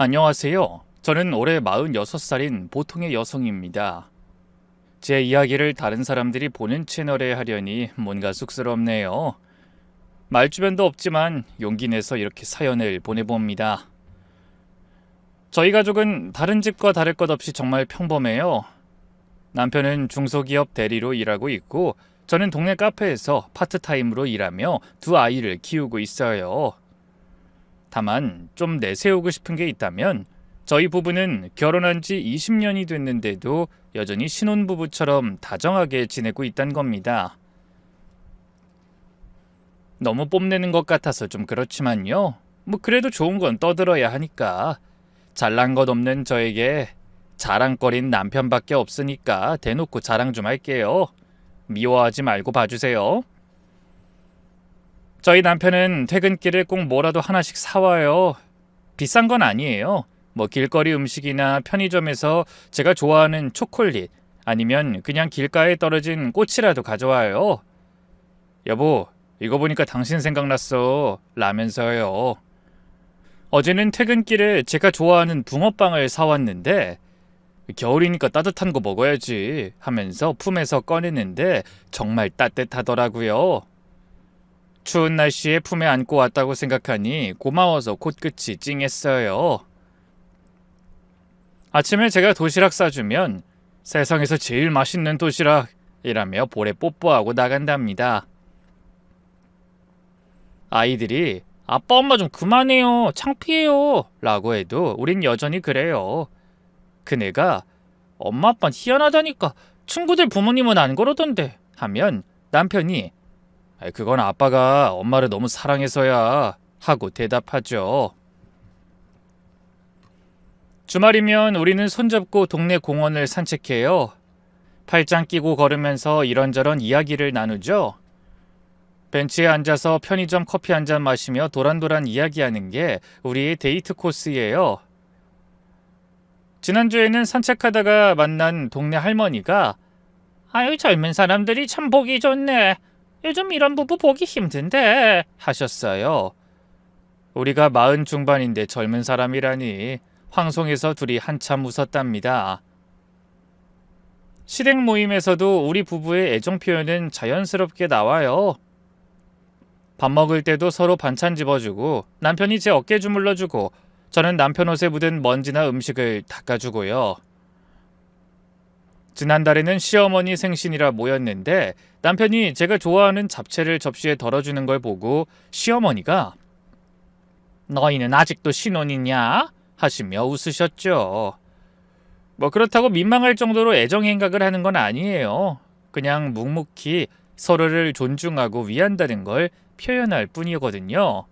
안녕하세요. 저는 올해 46살인 보통의 여성입니다. 제 이야기를 다른 사람들이 보는 채널에 하려니 뭔가 쑥스럽네요. 말주변도 없지만 용기 내서 이렇게 사연을 보내봅니다. 저희 가족은 다른 집과 다를 것 없이 정말 평범해요. 남편은 중소기업 대리로 일하고 있고 저는 동네 카페에서 파트타임으로 일하며 두 아이를 키우고 있어요. 다만 좀 내세우고 싶은 게 있다면 저희 부부는 결혼한 지 20년이 됐는데도 여전히 신혼부부처럼 다정하게 지내고 있다는 겁니다. 너무 뽐내는 것 같아서 좀 그렇지만요. 그래도 좋은 건 떠들어야 하니까. 잘난 것 없는 저에게 자랑거린 남편밖에 없으니까 대놓고 자랑 좀 할게요. 미워하지 말고 봐주세요. 저희 남편은 퇴근길에 꼭 뭐라도 하나씩 사와요. 비싼 건 아니에요. 길거리 음식이나 편의점에서 제가 좋아하는 초콜릿 아니면 그냥 길가에 떨어진 꽃이라도 가져와요. 여보, 이거 보니까 당신 생각났어. 라면서요. 어제는 퇴근길에 제가 좋아하는 붕어빵을 사왔는데 겨울이니까 따뜻한 거 먹어야지 하면서 품에서 꺼내는데 정말 따뜻하더라고요. 추운 날씨에 품에 안고 왔다고 생각하니 고마워서 코끝이 찡했어요. 아침에 제가 도시락 싸주면 세상에서 제일 맛있는 도시락이라며 볼에 뽀뽀하고 나간답니다. 아이들이 아빠 엄마 좀 그만해요. 창피해요. 라고 해도 우린 여전히 그래요. 그네가 엄마 아빠는 희한하다니까 친구들 부모님은 안 그러던데 하면 남편이 그건 아빠가 엄마를 너무 사랑해서야 하고 대답하죠. 주말이면 우리는 손잡고 동네 공원을 산책해요. 팔짱 끼고 걸으면서 이런저런 이야기를 나누죠. 벤치에 앉아서 편의점 커피 한 잔 마시며 도란도란 이야기하는 게 우리의 데이트 코스예요. 지난주에는 산책하다가 만난 동네 할머니가 아유 젊은 사람들이 참 보기 좋네. 요즘 이런 부부 보기 힘든데 하셨어요. 우리가 40 중반인데 젊은 사람이라니 황송해서 둘이 한참 웃었답니다. 시댁 모임에서도 우리 부부의 애정 표현은 자연스럽게 나와요. 밥 먹을 때도 서로 반찬 집어주고 남편이 제 어깨 주물러주고 저는 남편 옷에 묻은 먼지나 음식을 닦아주고요. 지난달에는 시어머니 생신이라 모였는데 남편이 제가 좋아하는 잡채를 접시에 덜어주는 걸 보고 시어머니가 너희는 아직도 신혼이냐? 하시며 웃으셨죠. 그렇다고 민망할 정도로 애정 행각을 하는 건 아니에요. 그냥 묵묵히 서로를 존중하고 위한다는 걸 표현할 뿐이거든요.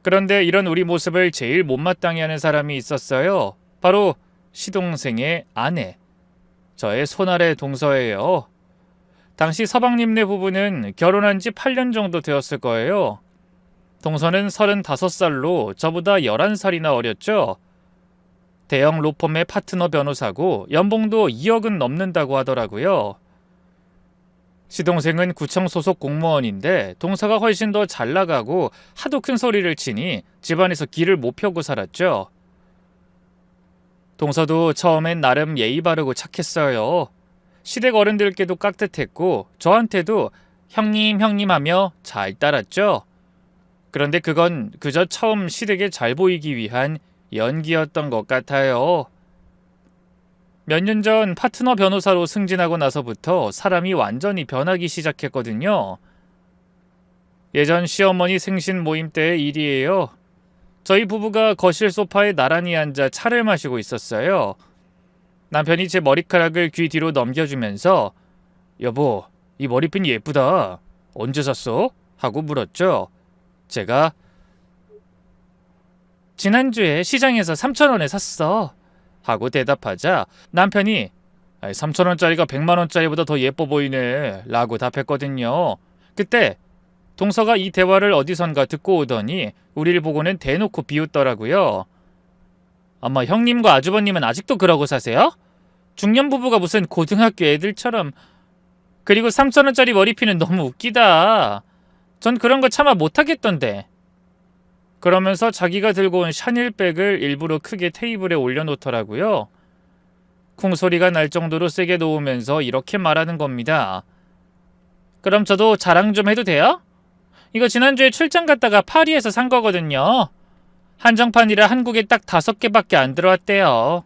그런데 이런 우리 모습을 제일 못마땅해 하는 사람이 있었어요. 바로 시동생의 아내, 저의 손아래 동서예요. 당시 서방님네 부부는 결혼한 지 8년 정도 되었을 거예요. 동서는 35살로 저보다 11살이나 어렸죠. 대형 로펌의 파트너 변호사고 연봉도 2억은 넘는다고 하더라고요. 시동생은 구청 소속 공무원인데 동서가 훨씬 더 잘 나가고 하도 큰 소리를 치니 집안에서 길을 못 펴고 살았죠. 동서도 처음엔 나름 예의 바르고 착했어요. 시댁 어른들께도 깍듯했고 저한테도 형님 형님 하며 잘 따랐죠. 그런데 그건 그저 처음 시댁에 잘 보이기 위한 연기였던 것 같아요. 몇 년 전 파트너 변호사로 승진하고 나서부터 사람이 완전히 변하기 시작했거든요. 예전 시어머니 생신 모임 때의 일이에요. 저희 부부가 거실 소파에 나란히 앉아 차를 마시고 있었어요. 남편이 제 머리카락을 귀 뒤로 넘겨주면서 여보, 이 머리핀 예쁘다. 언제 샀어? 하고 물었죠. 제가 지난주에 시장에서 3,000원에 샀어. 하고 대답하자 남편이 3,000원짜리가 100만원짜리보다 더 예뻐 보이네 라고 답했거든요. 그때 동서가 이 대화를 어디선가 듣고 오더니 우리를 보고는 대놓고 비웃더라고요. 엄마 형님과 아주버님은 아직도 그러고 사세요? 중년 부부가 무슨 고등학교 애들처럼. 그리고 3,000원짜리 머리핀은 너무 웃기다. 전 그런 거 차마 못하겠던데. 그러면서 자기가 들고 온 샤넬백을 일부러 크게 테이블에 올려놓더라고요. 쿵 소리가 날 정도로 세게 놓으면서 이렇게 말하는 겁니다. 그럼 저도 자랑 좀 해도 돼요? 이거 지난주에 출장 갔다가 파리에서 산 거거든요. 한정판이라 한국에 딱 5개밖에 안 들어왔대요.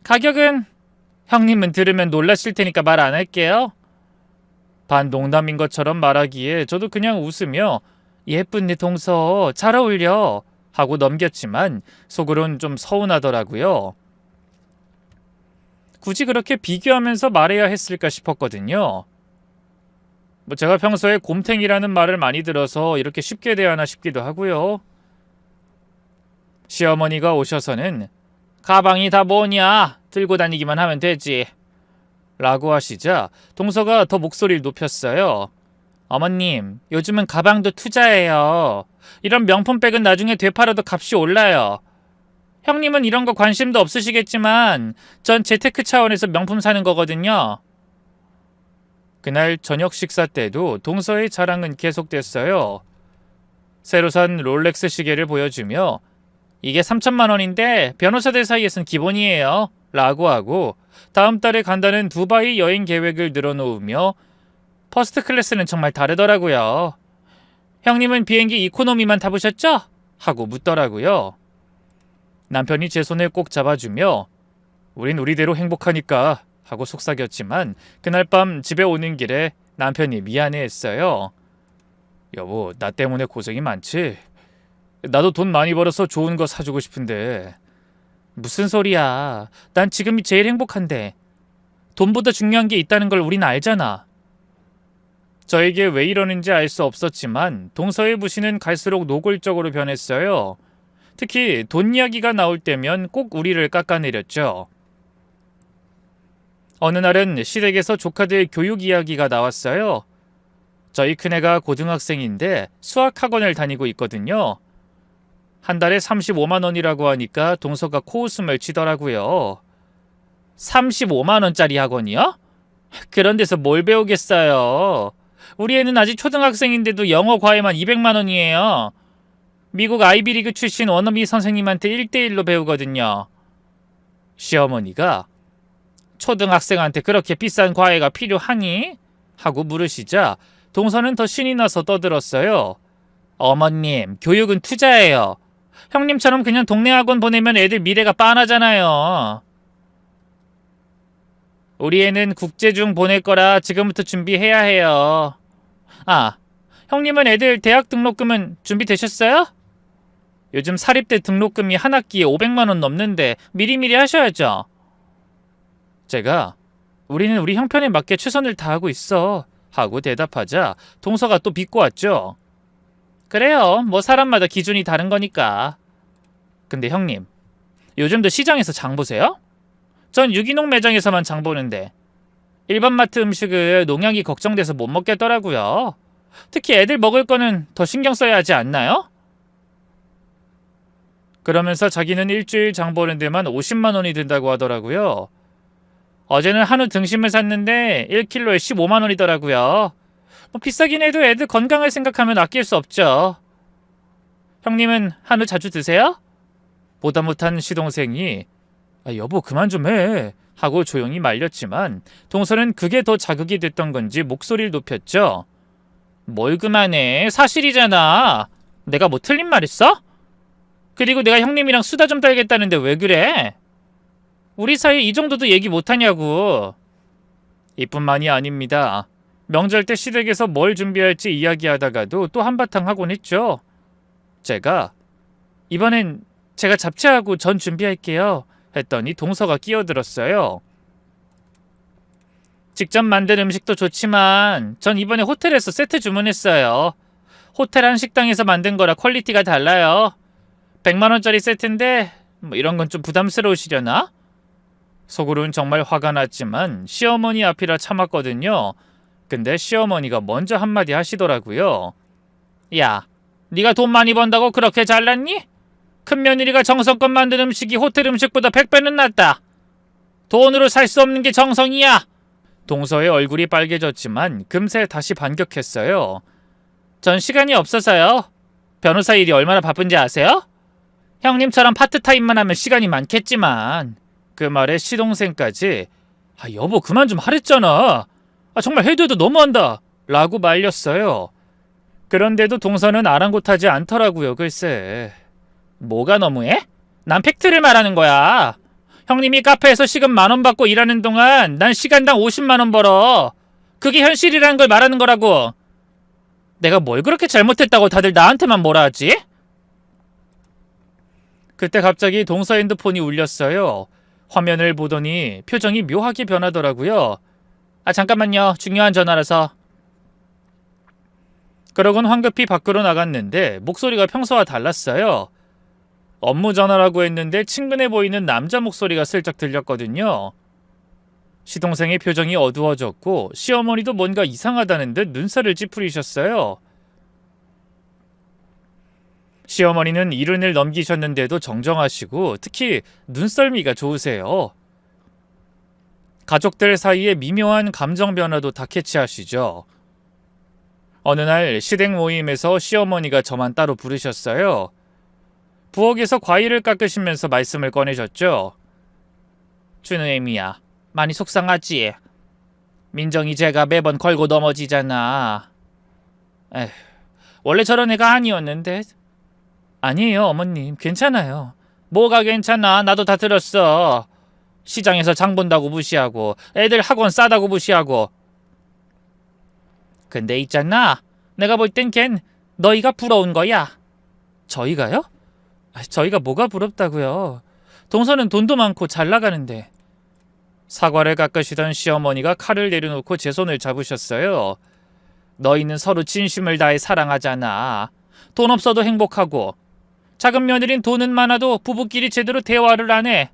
가격은 형님은 들으면 놀라실 테니까 말 안 할게요. 반 농담인 것처럼 말하기에 저도 그냥 웃으며 예쁜 내 동서 잘 어울려 하고 넘겼지만 속으론 좀 서운하더라고요. 굳이 그렇게 비교하면서 말해야 했을까 싶었거든요. 제가 평소에 곰탱이라는 말을 많이 들어서 이렇게 쉽게 대하나 싶기도 하고요. 시어머니가 오셔서는 가방이 다 뭐냐? 들고 다니기만 하면 되지. 라고 하시자 동서가 더 목소리를 높였어요. 어머님, 요즘은 가방도 투자예요. 이런 명품백은 나중에 되팔아도 값이 올라요. 형님은 이런 거 관심도 없으시겠지만 전 재테크 차원에서 명품 사는 거거든요. 그날 저녁 식사 때도 동서의 자랑은 계속됐어요. 새로 산 롤렉스 시계를 보여주며 이게 3천만 원인데 변호사들 사이에선 기본이에요. 라고 하고 다음 달에 간다는 두바이 여행 계획을 늘어놓으며 퍼스트 클래스는 정말 다르더라고요. 형님은 비행기 이코노미만 타보셨죠? 하고 묻더라고요. 남편이 제 손을 꼭 잡아주며 우린 우리대로 행복하니까 하고 속삭였지만 그날 밤 집에 오는 길에 남편이 미안해했어요. 여보, 나 때문에 고생이 많지? 나도 돈 많이 벌어서 좋은 거 사주고 싶은데. 무슨 소리야. 난 지금이 제일 행복한데. 돈보다 중요한 게 있다는 걸 우린 알잖아. 저에게 왜 이러는지 알 수 없었지만 동서의 부신은 갈수록 노골적으로 변했어요. 특히 돈 이야기가 나올 때면 꼭 우리를 깎아내렸죠. 어느 날은 시댁에서 조카들 교육 이야기가 나왔어요. 저희 큰애가 고등학생인데 수학학원을 다니고 있거든요. 한 달에 35만 원이라고 하니까 동서가 코웃음을 치더라고요. 35만 원짜리 학원이요? 그런 데서 뭘 배우겠어요. 우리 애는 아직 초등학생인데도 영어 과외만 200만 원이에요. 미국 아이비리그 출신 워너비 선생님한테 1대1로 배우거든요. 시어머니가 초등학생한테 그렇게 비싼 과외가 필요하니? 하고 물으시자 동서는 더 신이 나서 떠들었어요. 어머님, 교육은 투자예요. 형님처럼 그냥 동네 학원 보내면 애들 미래가 빤하잖아요. 우리 애는 국제중 보낼 거라 지금부터 준비해야 해요. 아, 형님은 애들 대학 등록금은 준비되셨어요? 요즘 사립대 등록금이 한 학기에 500만 원 넘는데 미리미리 하셔야죠. 제가 우리는 우리 형편에 맞게 최선을 다하고 있어 하고 대답하자 동서가 또 비꼬았죠. 그래요. 뭐 사람마다 기준이 다른 거니까. 근데 형님, 요즘도 시장에서 장 보세요? 전 유기농 매장에서만 장 보는데 일반 마트 음식을 농약이 걱정돼서 못 먹겠더라고요. 특히 애들 먹을 거는 더 신경 써야 하지 않나요? 그러면서 자기는 일주일 장 보는 데만 50만 원이 든다고 하더라고요. 어제는 한우 등심을 샀는데 1kg에 15만 원이더라고요. 뭐 비싸긴 해도 애들 건강을 생각하면 아낄 수 없죠. 형님은 한우 자주 드세요? 보다 못한 시동생이 여보 그만 좀 해 하고 조용히 말렸지만 동서는 그게 더 자극이 됐던 건지 목소리를 높였죠. 뭘 그만해. 사실이잖아. 내가 뭐 틀린 말 했어? 그리고 내가 형님이랑 수다 좀 떨겠다는데 왜 그래? 우리 사이 이 정도도 얘기 못하냐고. 이뿐만이 아닙니다. 명절 때 시댁에서 뭘 준비할지 이야기하다가도 또 한바탕 하곤 했죠. 제가 이번엔 제가 잡채하고 전 준비할게요 했더니 동서가 끼어들었어요. 직접 만든 음식도 좋지만 전 이번에 호텔에서 세트 주문했어요. 호텔 한식당에서 만든 거라 퀄리티가 달라요. 100만 원짜리 세트인데 뭐 이런 건 좀 부담스러우시려나? 속으로는 정말 화가 났지만 시어머니 앞이라 참았거든요. 근데 시어머니가 먼저 한마디 하시더라고요. 야, 네가 돈 많이 번다고 그렇게 잘났니? 큰 며느리가 정성껏 만든 음식이 호텔 음식보다 100배는 낫다. 돈으로 살 수 없는 게 정성이야. 동서의 얼굴이 빨개졌지만 금세 다시 반격했어요. 전 시간이 없어서요. 변호사 일이 얼마나 바쁜지 아세요? 형님처럼 파트타임만 하면 시간이 많겠지만. 그 말에 시동생까지 여보 그만 좀 하랬잖아. 정말 해도 해도 너무한다 라고 말렸어요. 그런데도 동서는 아랑곳하지 않더라고요. 글쎄. 뭐가 너무해? 난 팩트를 말하는 거야. 형님이 카페에서 시급 10,000원 받고 일하는 동안 난 시간당 50만 원 벌어. 그게 현실이라는 걸 말하는 거라고. 내가 뭘 그렇게 잘못했다고 다들 나한테만 뭐라 하지? 그때 갑자기 동서 핸드폰이 울렸어요. 화면을 보더니 표정이 묘하게 변하더라고요. 잠깐만요. 중요한 전화라서. 그러곤 황급히 밖으로 나갔는데 목소리가 평소와 달랐어요. 업무 전화라고 했는데 친근해 보이는 남자 목소리가 슬쩍 들렸거든요. 시동생의 표정이 어두워졌고 시어머니도 뭔가 이상하다는 듯 눈살을 찌푸리셨어요. 시어머니는 70을 넘기셨는데도 정정하시고 특히 눈썰미가 좋으세요. 가족들 사이에 미묘한 감정 변화도 다 캐치하시죠. 어느 날 시댁 모임에서 시어머니가 저만 따로 부르셨어요. 부엌에서 과일을 깎으시면서 말씀을 꺼내셨죠. 준우애미야, 많이 속상하지? 민정이 제가 매번 걸고 넘어지잖아. 에휴, 원래 저런 애가 아니었는데. 아니에요 어머님, 괜찮아요. 뭐가 괜찮아? 나도 다 들었어. 시장에서 장 본다고 무시하고 애들 학원 싸다고 무시하고. 근데 있잖아, 내가 볼 땐 걘 너희가 부러운 거야. 저희가요? 저희가 뭐가 부럽다고요. 동서는 돈도 많고 잘 나가는데. 사과를 깎으시던 시어머니가 칼을 내려놓고 제 손을 잡으셨어요. 너희는 서로 진심을 다해 사랑하잖아. 돈 없어도 행복하고. 작은 며느린 돈은 많아도 부부끼리 제대로 대화를 안 해.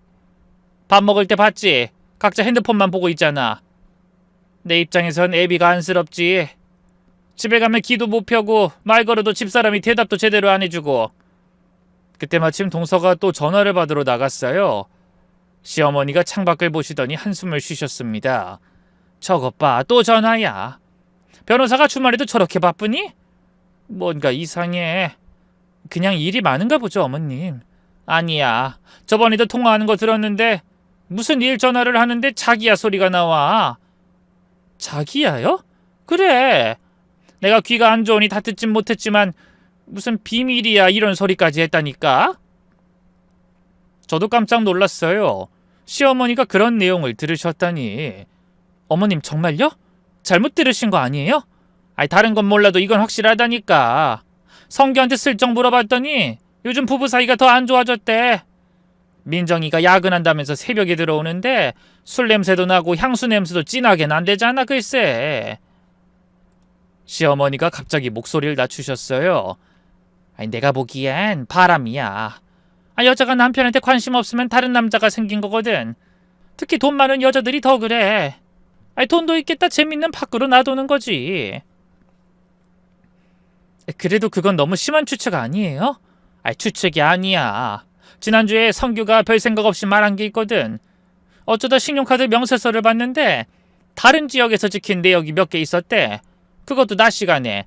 밥 먹을 때 봤지? 각자 핸드폰만 보고 있잖아. 내 입장에선 애비가 안쓰럽지. 집에 가면 기도 못 펴고 말 걸어도 집사람이 대답도 제대로 안 해주고. 그때 마침 동서가 또 전화를 받으러 나갔어요. 시어머니가 창밖을 보시더니 한숨을 쉬셨습니다. 저것 봐, 또 전화야. 변호사가 주말에도 저렇게 바쁘니? 뭔가 이상해. 그냥 일이 많은가 보죠 어머님. 아니야, 저번에도 통화하는 거 들었는데 무슨 일 전화를 하는데 자기야 소리가 나와. 자기야요? 그래, 내가 귀가 안 좋으니 다 듣진 못했지만 무슨 비밀이야 이런 소리까지 했다니까. 저도 깜짝 놀랐어요. 시어머니가 그런 내용을 들으셨다니. 어머님 정말요? 잘못 들으신 거 아니에요? 다른 건 몰라도 이건 확실하다니까. 성규한테 슬쩍 물어봤더니 요즘 부부 사이가 더 안 좋아졌대. 민정이가 야근한다면서 새벽에 들어오는데 술 냄새도 나고 향수 냄새도 진하게 난대잖아. 글쎄. 시어머니가 갑자기 목소리를 낮추셨어요. 내가 보기엔 바람이야. 여자가 남편한테 관심 없으면 다른 남자가 생긴 거거든. 특히 돈 많은 여자들이 더 그래. 돈도 있겠다 재밌는 밖으로 놔두는 거지. 그래도 그건 너무 심한 추측 아니에요? 추측이 아니야. 지난주에 성규가 별 생각 없이 말한 게 있거든. 어쩌다 신용카드 명세서를 봤는데 다른 지역에서 찍힌 내역이 몇 개 있었대. 그것도 낮 시간에.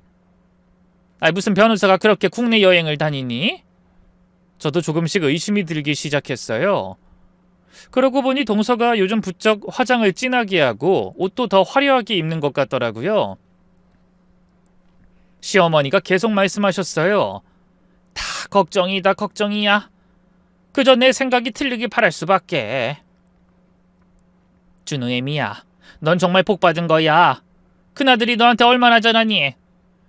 무슨 변호사가 그렇게 국내 여행을 다니니? 저도 조금씩 의심이 들기 시작했어요. 그러고 보니 동서가 요즘 부쩍 화장을 진하게 하고 옷도 더 화려하게 입는 것 같더라고요. 시어머니가 계속 말씀하셨어요. 다 걱정이다 걱정이야. 그저 내 생각이 틀리길 바랄 수밖에. 준우애미야, 넌 정말 복받은 거야. 큰아들이 너한테 얼마나 잘하니?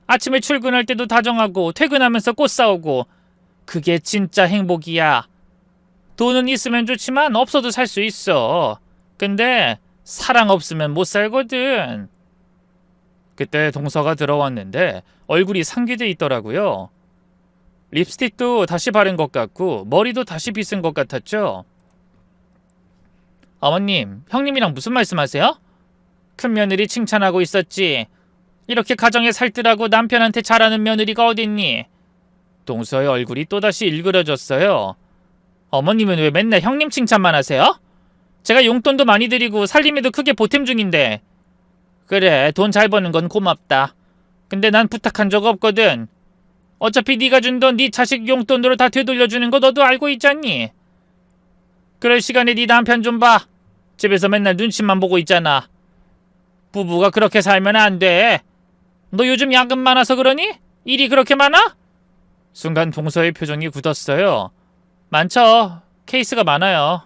아침에 출근할 때도 다정하고 퇴근하면서 꽃 사오고. 그게 진짜 행복이야. 돈은 있으면 좋지만 없어도 살 수 있어. 근데 사랑 없으면 못 살거든. 그때 동서가 들어왔는데 얼굴이 상기돼 있더라고요. 립스틱도 다시 바른 것 같고 머리도 다시 빗은 것 같았죠. 어머님, 형님이랑 무슨 말씀하세요? 큰며느리 칭찬하고 있었지. 이렇게 가정에 살뜰하고 남편한테 잘하는 며느리가 어딨니? 동서의 얼굴이 또다시 일그러졌어요. 어머님은 왜 맨날 형님 칭찬만 하세요? 제가 용돈도 많이 드리고 살림에도 크게 보탬 중인데. 그래, 돈 잘 버는 건 고맙다. 근데 난 부탁한 적 없거든. 어차피 네가 준 돈 네 자식 용돈으로 다 되돌려주는 거 너도 알고 있잖니. 그럴 시간에 네 남편 좀 봐. 집에서 맨날 눈치만 보고 있잖아. 부부가 그렇게 살면 안 돼. 너 요즘 야근 많아서 그러니? 일이 그렇게 많아? 순간 동서의 표정이 굳었어요. 많죠. 케이스가 많아요.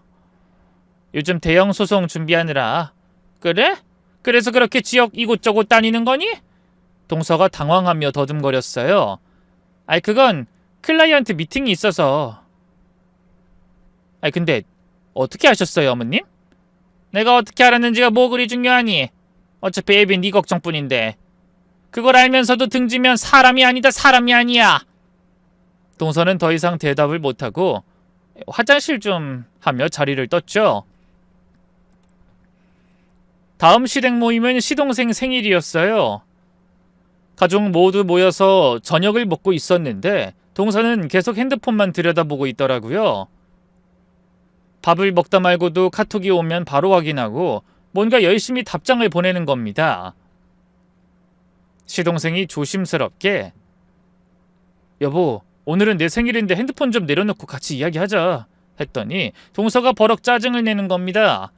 요즘 대형 소송 준비하느라. 그래? 그래서 그렇게 지역 이곳저곳 다니는 거니? 동서가 당황하며 더듬거렸어요. 아이 그건 클라이언트 미팅이 있어서. 아이 근데 어떻게 아셨어요, 어머님? 내가 어떻게 알았는지가 뭐 그리 중요하니? 어차피 애비 네 걱정뿐인데. 그걸 알면서도 등지면 사람이 아니다, 사람이 아니야. 동서는 더 이상 대답을 못하고 화장실 좀 하며 자리를 떴죠. 다음 실행 모임은 시동생 생일이었어요. 가족 모두 모여서 저녁을 먹고 있었는데 동서는 계속 핸드폰만 들여다보고 있더라고요. 밥을 먹다 말고도 카톡이 오면 바로 확인하고 뭔가 열심히 답장을 보내는 겁니다. 시동생이 조심스럽게 여보, 오늘은 내 생일인데 핸드폰 좀 내려놓고 같이 이야기하자 했더니 동서가 버럭 짜증을 내는 겁니다.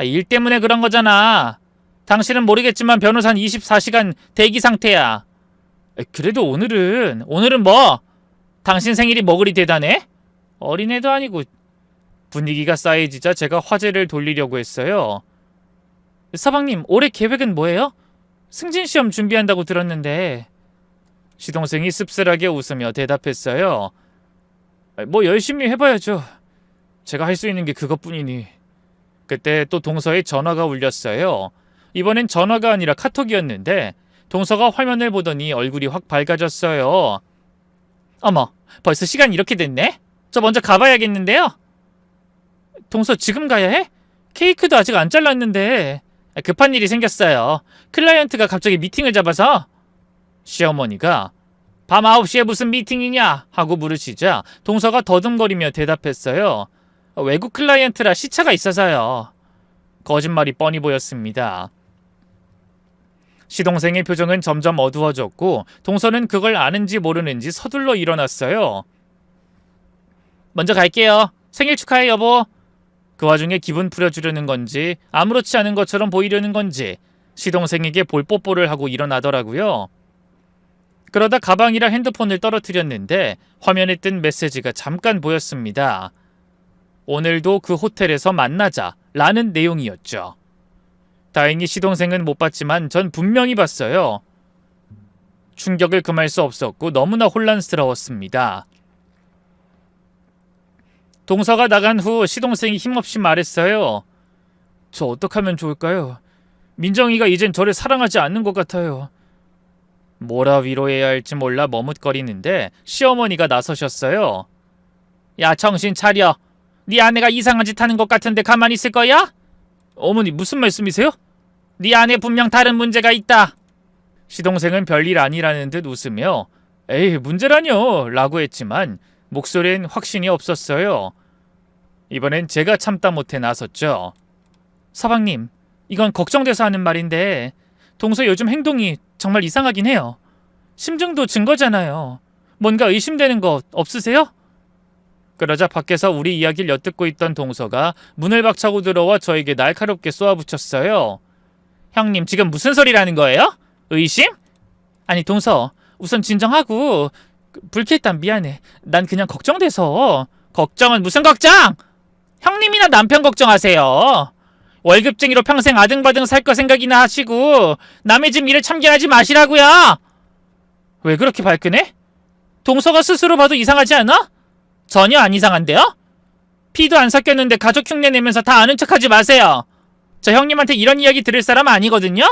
일 때문에 그런 거잖아. 당신은 모르겠지만 변호사는 24시간 대기 상태야. 그래도 오늘은 뭐? 당신 생일이 뭐 그리 대단해? 어린애도 아니고. 분위기가 쌓이지자 제가 화제를 돌리려고 했어요. 서방님, 올해 계획은 뭐예요? 승진시험 준비한다고 들었는데. 시동생이 씁쓸하게 웃으며 대답했어요. 뭐 열심히 해봐야죠. 제가 할 수 있는 게 그것뿐이니. 그때 또 동서의 전화가 울렸어요. 이번엔 전화가 아니라 카톡이었는데 동서가 화면을 보더니 얼굴이 확 밝아졌어요. 어머, 벌써 시간이 이렇게 됐네? 저 먼저 가봐야겠는데요? 동서 지금 가야 해? 케이크도 아직 안 잘랐는데. 급한 일이 생겼어요. 클라이언트가 갑자기 미팅을 잡아서. 시어머니가 밤 9시에 무슨 미팅이냐 하고 물으시자 동서가 더듬거리며 대답했어요. 외국 클라이언트라 시차가 있어서요. 거짓말이 뻔히 보였습니다. 시동생의 표정은 점점 어두워졌고 동서는 그걸 아는지 모르는지 서둘러 일어났어요. 먼저 갈게요. 생일 축하해 여보. 그 와중에 기분 풀어주려는 건지 아무렇지 않은 것처럼 보이려는 건지 시동생에게 볼뽀뽀를 하고 일어나더라고요. 그러다 가방이랑 핸드폰을 떨어뜨렸는데 화면에 뜬 메시지가 잠깐 보였습니다. 오늘도 그 호텔에서 만나자 라는 내용이었죠. 다행히 시동생은 못 봤지만 전 분명히 봤어요. 충격을 금할 수 없었고 너무나 혼란스러웠습니다. 동서가 나간 후 시동생이 힘없이 말했어요. 저 어떡하면 좋을까요? 민정이가 이젠 저를 사랑하지 않는 것 같아요. 뭐라 위로해야 할지 몰라 머뭇거리는데 시어머니가 나서셨어요. 야, 정신 차려. 네 아내가 이상한 짓 하는 것 같은데 가만히 있을 거야? 어머니 무슨 말씀이세요? 네 아내 분명 다른 문제가 있다. 시동생은 별일 아니라는 듯 웃으며 에이 문제라뇨 라고 했지만 목소리엔 확신이 없었어요. 이번엔 제가 참다 못해 나섰죠. 서방님, 이건 걱정돼서 하는 말인데 동서 요즘 행동이 정말 이상하긴 해요. 심증도 증거잖아요. 뭔가 의심되는 거 없으세요? 그러자 밖에서 우리 이야기를 엿듣고 있던 동서가 문을 박차고 들어와 저에게 날카롭게 쏘아붙였어요. 형님 지금 무슨 소리라는 거예요? 의심? 아니 동서 우선 진정하고 불쾌했단 미안해. 난 그냥 걱정돼서. 걱정은 무슨 걱정? 형님이나 남편 걱정하세요. 월급쟁이로 평생 아등바등 살 거 생각이나 하시고 남의 집 일을 참견하지 마시라고요. 왜 그렇게 발끈해? 동서가 스스로 봐도 이상하지 않아? 전혀 안 이상한데요? 피도 안 섞였는데 가족 흉내 내면서 다 아는 척하지 마세요. 저 형님한테 이런 이야기 들을 사람 아니거든요?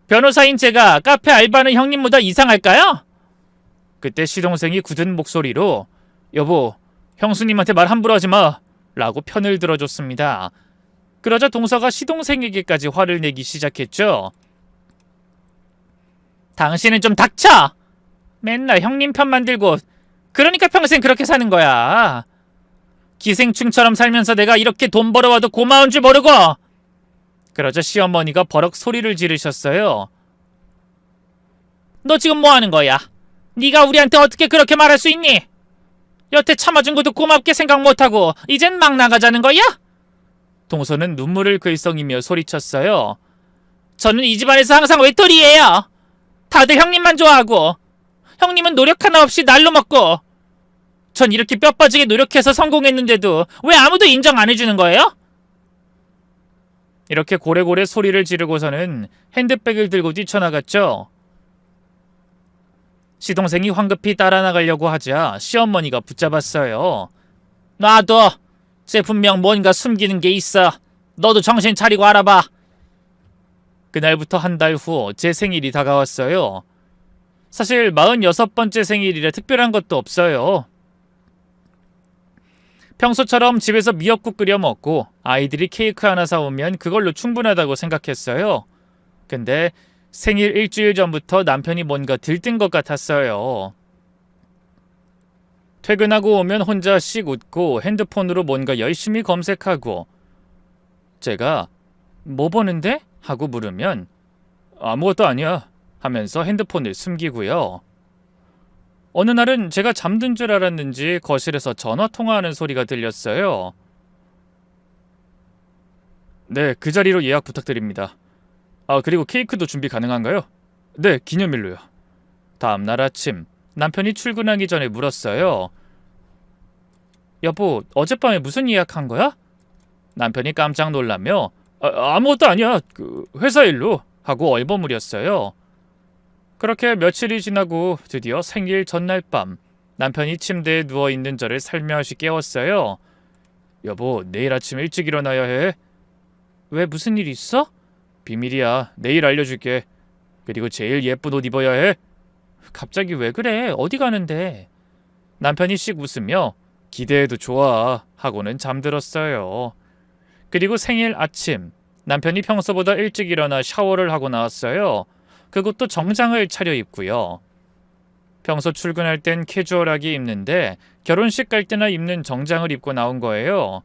변호사인 제가 카페 알바는 형님보다 이상할까요? 그때 시동생이 굳은 목소리로 여보, 형수님한테 말 함부로 하지 마 라고 편을 들어줬습니다. 그러자 동서가 시동생에게까지 화를 내기 시작했죠. 당신은 좀 닥쳐! 맨날 형님 편 만들고 그러니까 평생 그렇게 사는 거야. 기생충처럼 살면서 내가 이렇게 돈 벌어와도 고마운 줄 모르고. 그러자 시어머니가 버럭 소리를 지르셨어요. 너 지금 뭐 하는 거야? 네가 우리한테 어떻게 그렇게 말할 수 있니? 여태 참아준 것도 고맙게 생각 못하고 이젠 막 나가자는 거야? 동서는 눈물을 글썽이며 소리쳤어요. 저는 이 집안에서 항상 외톨이에요. 다들 형님만 좋아하고 형님은 노력 하나 없이 날로 먹고 전 이렇게 뼈 빠지게 노력해서 성공했는데도 왜 아무도 인정 안 해주는 거예요? 이렇게 고래고래 소리를 지르고서는 핸드백을 들고 뛰쳐나갔죠. 시동생이 황급히 따라 나가려고 하자 시어머니가 붙잡았어요. 놔둬. 쟤 분명 뭔가 숨기는 게 있어. 너도 정신 차리고 알아봐. 그날부터 한 달 후 제 생일이 다가왔어요. 사실 46번째 생일이라 특별한 것도 없어요. 평소처럼 집에서 미역국 끓여 먹고 아이들이 케이크 하나 사오면 그걸로 충분하다고 생각했어요. 근데 생일 일주일 전부터 남편이 뭔가 들뜬 것 같았어요. 퇴근하고 오면 혼자 씩 웃고 핸드폰으로 뭔가 열심히 검색하고 제가 뭐 보는데? 하고 물으면 아무것도 아니야 하면서 핸드폰을 숨기고요. 어느 날은 제가 잠든 줄 알았는지 거실에서 전화 통화하는 소리가 들렸어요. 네, 그 자리로 예약 부탁드립니다. 그리고 케이크도 준비 가능한가요? 네, 기념일로요. 다음날 아침 남편이 출근하기 전에 물었어요. 여보, 어젯밤에 무슨 예약한 거야? 남편이 깜짝 놀라며 아무것도 아니야. 회사 일로 하고 얼버무렸어요. 그렇게 며칠이 지나고 드디어 생일 전날 밤 남편이 침대에 누워있는 저를 살며시 깨웠어요. 여보, 내일 아침 일찍 일어나야 해. 왜, 무슨 일 있어? 비밀이야. 내일 알려줄게. 그리고 제일 예쁜 옷 입어야 해. 갑자기 왜 그래? 어디 가는데? 남편이 씩 웃으며 기대해도 좋아 하고는 잠들었어요. 그리고 생일 아침 남편이 평소보다 일찍 일어나 샤워를 하고 나왔어요. 그것도 정장을 차려입고요. 평소 출근할 땐 캐주얼하게 입는데 결혼식 갈 때나 입는 정장을 입고 나온 거예요.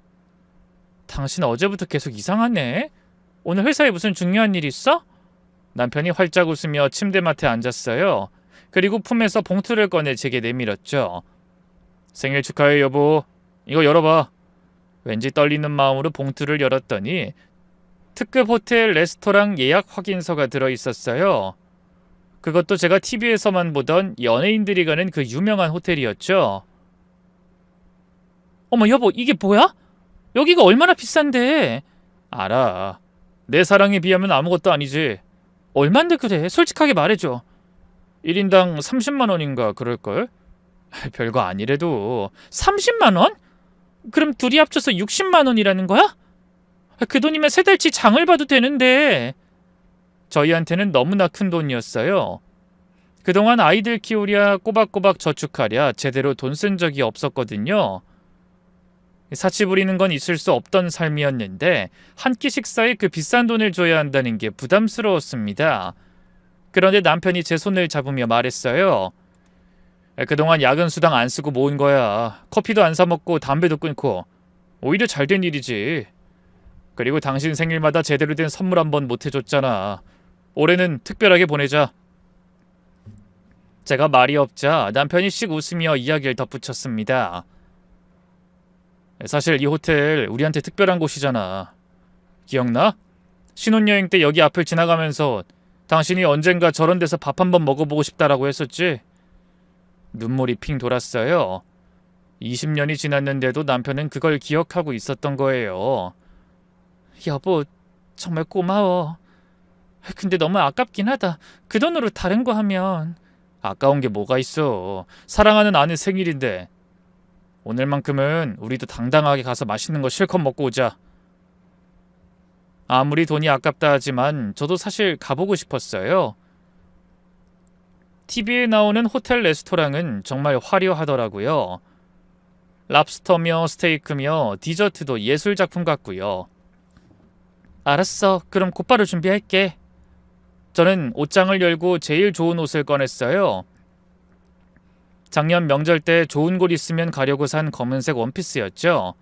당신 어제부터 계속 이상하네. 오늘 회사에 무슨 중요한 일 있어? 남편이 활짝 웃으며 침대맡에 앉았어요. 그리고 품에서 봉투를 꺼내 제게 내밀었죠. 생일 축하해 여보. 이거 열어봐. 왠지 떨리는 마음으로 봉투를 열었더니 특급 호텔 레스토랑 예약 확인서가 들어있었어요. 그것도 제가 TV에서만 보던 연예인들이 가는 그 유명한 호텔이었죠. 어머 여보, 이게 뭐야? 여기가 얼마나 비싼데? 알아. 내 사랑에 비하면 아무것도 아니지. 얼만데 그래? 솔직하게 말해줘. 1인당 30만 원인가 그럴걸? 별거 아니래도 30만 원? 그럼 둘이 합쳐서 60만 원이라는 거야? 그 돈이면 세 달치 장을 봐도 되는데. 저희한테는 너무나 큰 돈이었어요. 그동안 아이들 키우랴 꼬박꼬박 저축하랴 제대로 돈 쓴 적이 없었거든요. 사치 부리는 건 있을 수 없던 삶이었는데 한 끼 식사에 그 비싼 돈을 줘야 한다는 게 부담스러웠습니다. 그런데 남편이 제 손을 잡으며 말했어요. 그동안 야근 수당 안 쓰고 모은 거야. 커피도 안 사 먹고 담배도 끊고. 오히려 잘된 일이지. 그리고 당신 생일마다 제대로 된 선물 한번 못 해줬잖아. 올해는 특별하게 보내자. 제가 말이 없자 남편이 씩 웃으며 이야기를 덧붙였습니다. 사실 이 호텔 우리한테 특별한 곳이잖아. 기억나? 신혼여행 때 여기 앞을 지나가면서 당신이 언젠가 저런 데서 밥 한번 먹어보고 싶다라고 했었지? 눈물이 핑 돌았어요. 20년이 지났는데도 남편은 그걸 기억하고 있었던 거예요. 여보, 정말 고마워. 근데 너무 아깝긴 하다. 그 돈으로 다른 거 하면. 아까운 게 뭐가 있어. 사랑하는 아내 생일인데. 오늘만큼은 우리도 당당하게 가서 맛있는 거 실컷 먹고 오자. 아무리 돈이 아깝다 하지만 저도 사실 가보고 싶었어요. TV에 나오는 호텔 레스토랑은 정말 화려하더라고요. 랍스터며 스테이크며 디저트도 예술작품 같고요. 알았어. 그럼 곧바로 준비할게. 저는 옷장을 열고 제일 좋은 옷을 꺼냈어요. 작년 명절 때 좋은 곳 있으면 가려고 산 검은색 원피스였죠.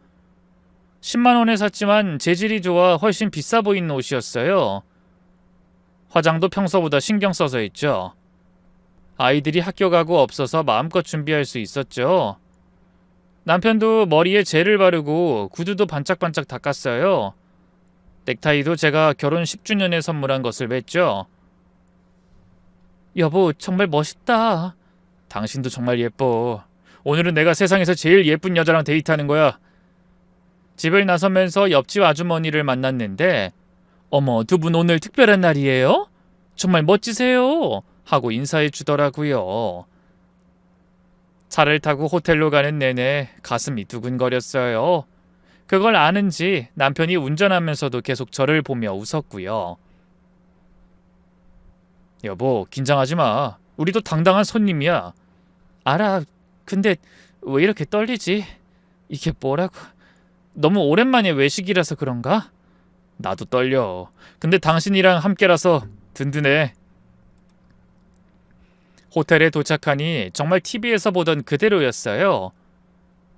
10만 원에 샀지만 재질이 좋아 훨씬 비싸 보이는 옷이었어요. 화장도 평소보다 신경 써서 했죠. 아이들이 학교 가고 없어서 마음껏 준비할 수 있었죠. 남편도 머리에 젤을 바르고 구두도 반짝반짝 닦았어요. 넥타이도 제가 결혼 10주년에 선물한 것을 맸죠. 여보, 정말 멋있다. 당신도 정말 예뻐. 오늘은 내가 세상에서 제일 예쁜 여자랑 데이트하는 거야. 집을 나서면서 옆집 아주머니를 만났는데 어머, 두 분 오늘 특별한 날이에요? 정말 멋지세요. 하고 인사해 주더라고요. 차를 타고 호텔로 가는 내내 가슴이 두근거렸어요. 그걸 아는지 남편이 운전하면서도 계속 저를 보며 웃었고요. 여보, 긴장하지 마. 우리도 당당한 손님이야. 알아. 근데 왜 이렇게 떨리지? 이게 뭐라고? 너무 오랜만에 외식이라서 그런가? 나도 떨려. 근데 당신이랑 함께라서 든든해. 호텔에 도착하니 정말 TV에서 보던 그대로였어요.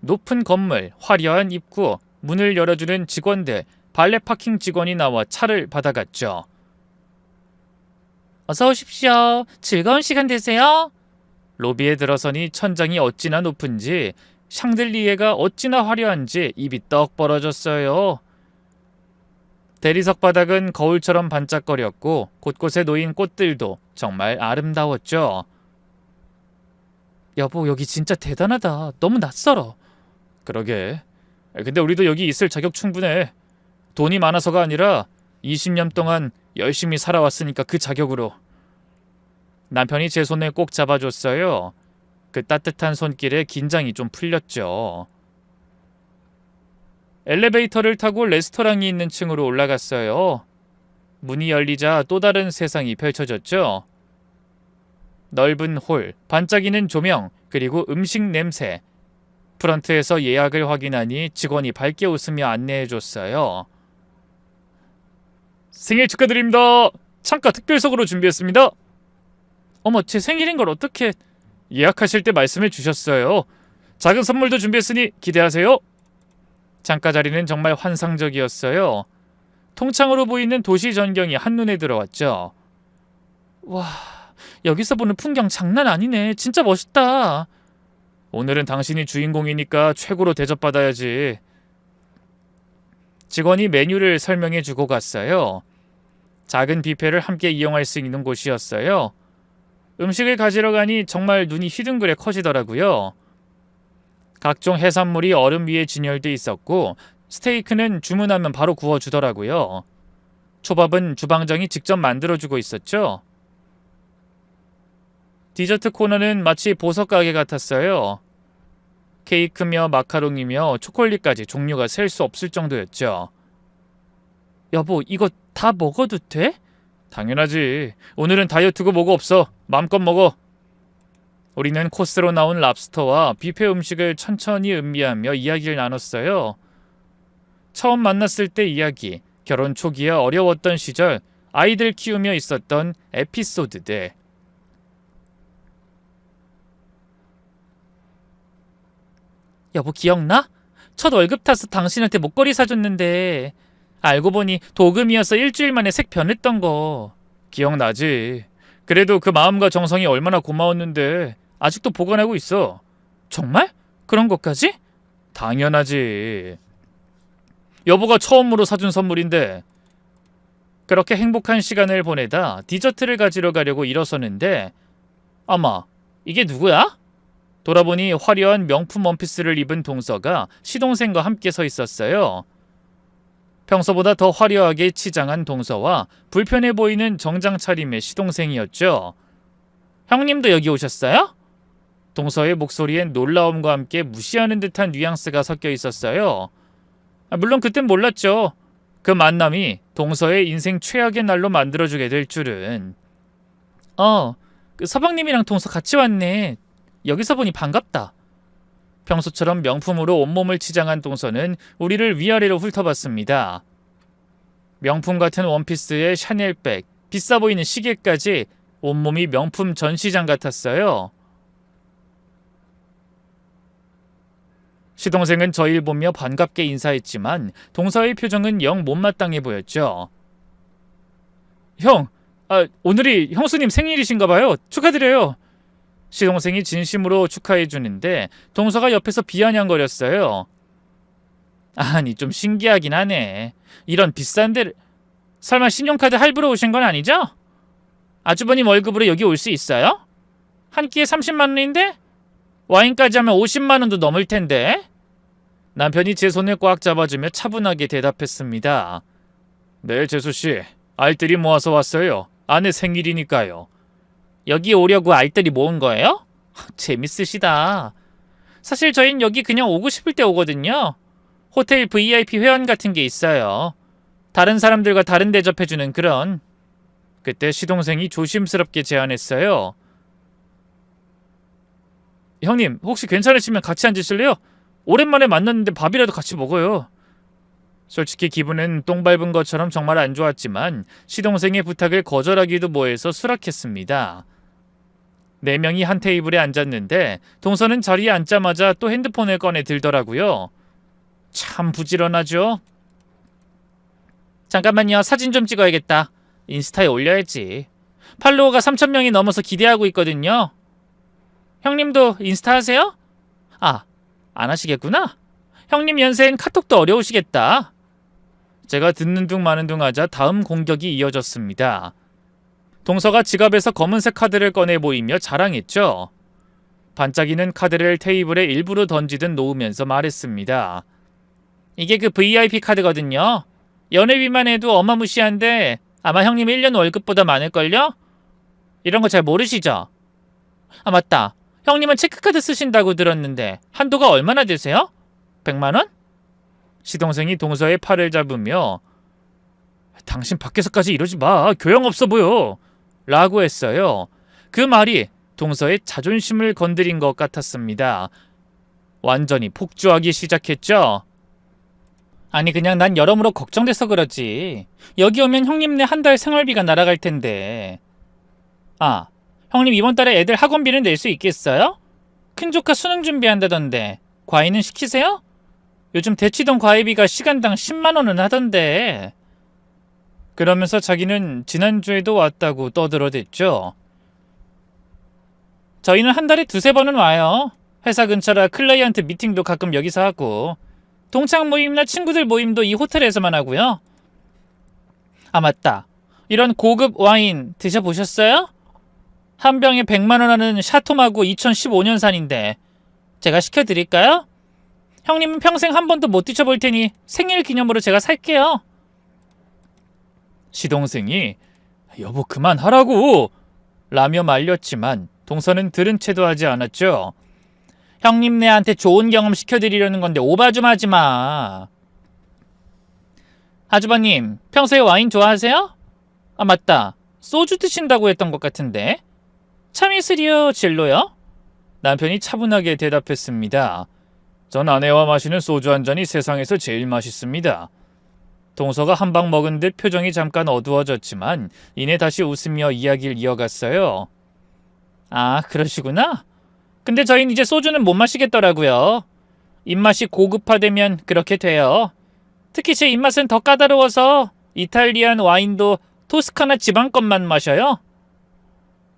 높은 건물, 화려한 입구, 문을 열어주는 직원들, 발레 파킹 직원이 나와 차를 받아갔죠. 어서 오십시오. 즐거운 시간 되세요. 로비에 들어서니 천장이 어찌나 높은지, 샹들리에가 어찌나 화려한지 입이 떡 벌어졌어요. 대리석 바닥은 거울처럼 반짝거렸고 곳곳에 놓인 꽃들도 정말 아름다웠죠. 여보, 여기 진짜 대단하다. 너무 낯설어. 그러게. 근데 우리도 여기 있을 자격 충분해. 돈이 많아서가 아니라 20년 동안 열심히 살아왔으니까 그 자격으로. 남편이 제 손을 꼭 잡아줬어요. 그 따뜻한 손길에 긴장이 좀 풀렸죠. 엘리베이터를 타고 레스토랑이 있는 층으로 올라갔어요. 문이 열리자 또 다른 세상이 펼쳐졌죠. 넓은 홀, 반짝이는 조명, 그리고 음식 냄새. 프런트에서 예약을 확인하니 직원이 밝게 웃으며 안내해줬어요. 생일 축하드립니다. 창가 특별석으로 준비했습니다. 어머, 제 생일인 걸 어떻게... 예약하실 때 말씀해 주셨어요. 작은 선물도 준비했으니 기대하세요. 창가 자리는 정말 환상적이었어요. 통창으로 보이는 도시 전경이 한눈에 들어왔죠. 와, 여기서 보는 풍경 장난 아니네. 진짜 멋있다. 오늘은 당신이 주인공이니까 최고로 대접받아야지. 직원이 메뉴를 설명해 주고 갔어요. 작은 뷔페를 함께 이용할 수 있는 곳이었어요. 음식을 가지러 가니 정말 눈이 휘둥그레 커지더라고요. 각종 해산물이 얼음 위에 진열돼 있었고 스테이크는 주문하면 바로 구워주더라고요. 초밥은 주방장이 직접 만들어주고 있었죠. 디저트 코너는 마치 보석 가게 같았어요. 케이크며 마카롱이며 초콜릿까지 종류가 셀 수 없을 정도였죠. 여보, 이거 다 먹어도 돼? 당연하지. 오늘은 다이어트고 뭐고 없어. 마음껏 먹어. 우리는 코스로 나온 랍스터와 뷔페 음식을 천천히 음미하며 이야기를 나눴어요. 처음 만났을 때 이야기, 결혼 초기에 어려웠던 시절, 아이들 키우며 있었던 에피소드들. 여보, 기억나? 첫 월급 타서 당신한테 목걸이 사줬는데 알고 보니 도금이어서 일주일 만에 색 변했던 거. 기억나지? 그래도 그 마음과 정성이 얼마나 고마웠는데 아직도 보관하고 있어. 정말? 그런 것까지? 당연하지. 여보가 처음으로 사준 선물인데. 그렇게 행복한 시간을 보내다 디저트를 가지러 가려고 일어서는데 어머, 이게 누구야? 돌아보니 화려한 명품 원피스를 입은 동서가 시동생과 함께 서 있었어요. 평소보다 더 화려하게 치장한 동서와 불편해 보이는 정장 차림의 시동생이었죠. 형님도 여기 오셨어요? 동서의 목소리엔 놀라움과 함께 무시하는 듯한 뉘앙스가 섞여 있었어요. 물론 그땐 몰랐죠. 그 만남이 동서의 인생 최악의 날로 만들어주게 될 줄은. 그 서방님이랑 동서 같이 왔네. 여기서 보니 반갑다. 평소처럼 명품으로 온몸을 치장한 동서는 우리를 위아래로 훑어봤습니다. 명품 같은 원피스에 샤넬백, 비싸 보이는 시계까지 온몸이 명품 전시장 같았어요. 시동생은 저희를 보며 반갑게 인사했지만 동서의 표정은 영 못마땅해 보였죠. 형, 오늘이 형수님 생일이신가 봐요. 축하드려요. 시동생이 진심으로 축하해주는데 동서가 옆에서 비아냥거렸어요. 아니 좀 신기하긴 하네. 이런 비싼 데를... 설마 신용카드 할부로 오신 건 아니죠? 아주버님 월급으로 여기 올 수 있어요? 한 끼에 30만 원인데? 와인까지 하면 50만 원도 넘을 텐데? 남편이 제 손을 꽉 잡아주며 차분하게 대답했습니다. 네, 재수씨. 알뜰히 모아서 왔어요. 아내 생일이니까요. 여기 오려고 알뜰히 모은 거예요? 재밌으시다. 사실 저희는 여기 그냥 오고 싶을 때 오거든요. 호텔 VIP 회원 같은 게 있어요. 다른 사람들과 다른 대접해주는 그런. 그때 시동생이 조심스럽게 제안했어요. 형님, 혹시 괜찮으시면 같이 앉으실래요? 오랜만에 만났는데 밥이라도 같이 먹어요. 솔직히 기분은 똥 밟은 것처럼 정말 안 좋았지만 시동생의 부탁을 거절하기도 뭐해서 수락했습니다. 4명이 한 테이블에 앉았는데 동서는 자리에 앉자마자 또 핸드폰을 꺼내 들더라고요. 참 부지런하죠? 잠깐만요. 사진 좀 찍어야겠다. 인스타에 올려야지. 팔로워가 3,000명이 넘어서 기대하고 있거든요. 형님도 인스타 하세요? 아, 안 하시겠구나. 형님 연세엔 카톡도 어려우시겠다. 제가 듣는 둥 마는 둥 하자 다음 공격이 이어졌습니다. 동서가 지갑에서 검은색 카드를 꺼내 보이며 자랑했죠. 반짝이는 카드를 테이블에 일부러 던지듯 놓으면서 말했습니다. 이게 그 VIP 카드거든요. 연회비만 해도 어마무시한데 아마 형님 1년 월급보다 많을걸요? 이런 거 잘 모르시죠? 아 맞다. 형님은 체크카드 쓰신다고 들었는데 한도가 얼마나 되세요? 100만 원? 시동생이 동서의 팔을 잡으며 당신 밖에서까지 이러지 마. 교양 없어 보여. 라고 했어요. 그 말이 동서의 자존심을 건드린 것 같았습니다. 완전히 폭주하기 시작했죠. 아니 그냥 난 여러모로 걱정돼서 그러지. 여기 오면 형님네 한 달 생활비가 날아갈 텐데. 아, 형님 이번 달에 애들 학원비는 낼 수 있겠어요? 큰조카 수능 준비한다던데 과외는 시키세요? 요즘 대치동 과외비가 시간당 10만 원은 하던데. 그러면서 자기는 지난주에도 왔다고 떠들어댔죠. 저희는 한 달에 2-3번은 와요. 회사 근처라 클라이언트 미팅도 가끔 여기서 하고 동창 모임이나 친구들 모임도 이 호텔에서만 하고요. 아 맞다. 이런 고급 와인 드셔보셨어요? 한 병에 100만 원 하는 샤토마고 2015년산인데 제가 시켜드릴까요? 형님은 평생 한 번도 못 드셔볼 테니 생일 기념으로 제가 살게요. 시동생이 여보 그만하라고 라며 말렸지만 동서는 들은 채도 하지 않았죠. 형님네한테 좋은 경험 시켜드리려는 건데 오바 좀 하지 마. 아주버님 평소에 와인 좋아하세요? 아 맞다. 소주 드신다고 했던 것 같은데. 참이슬이요 진로요? 남편이 차분하게 대답했습니다. 전 아내와 마시는 소주 한 잔이 세상에서 제일 맛있습니다. 동서가 한 방 먹은 듯 표정이 잠깐 어두워졌지만 이내 다시 웃으며 이야기를 이어갔어요. 아 그러시구나. 근데 저희는 이제 소주는 못 마시겠더라고요. 입맛이 고급화되면 그렇게 돼요. 특히 제 입맛은 더 까다로워서 이탈리안 와인도 토스카나 지방 것만 마셔요.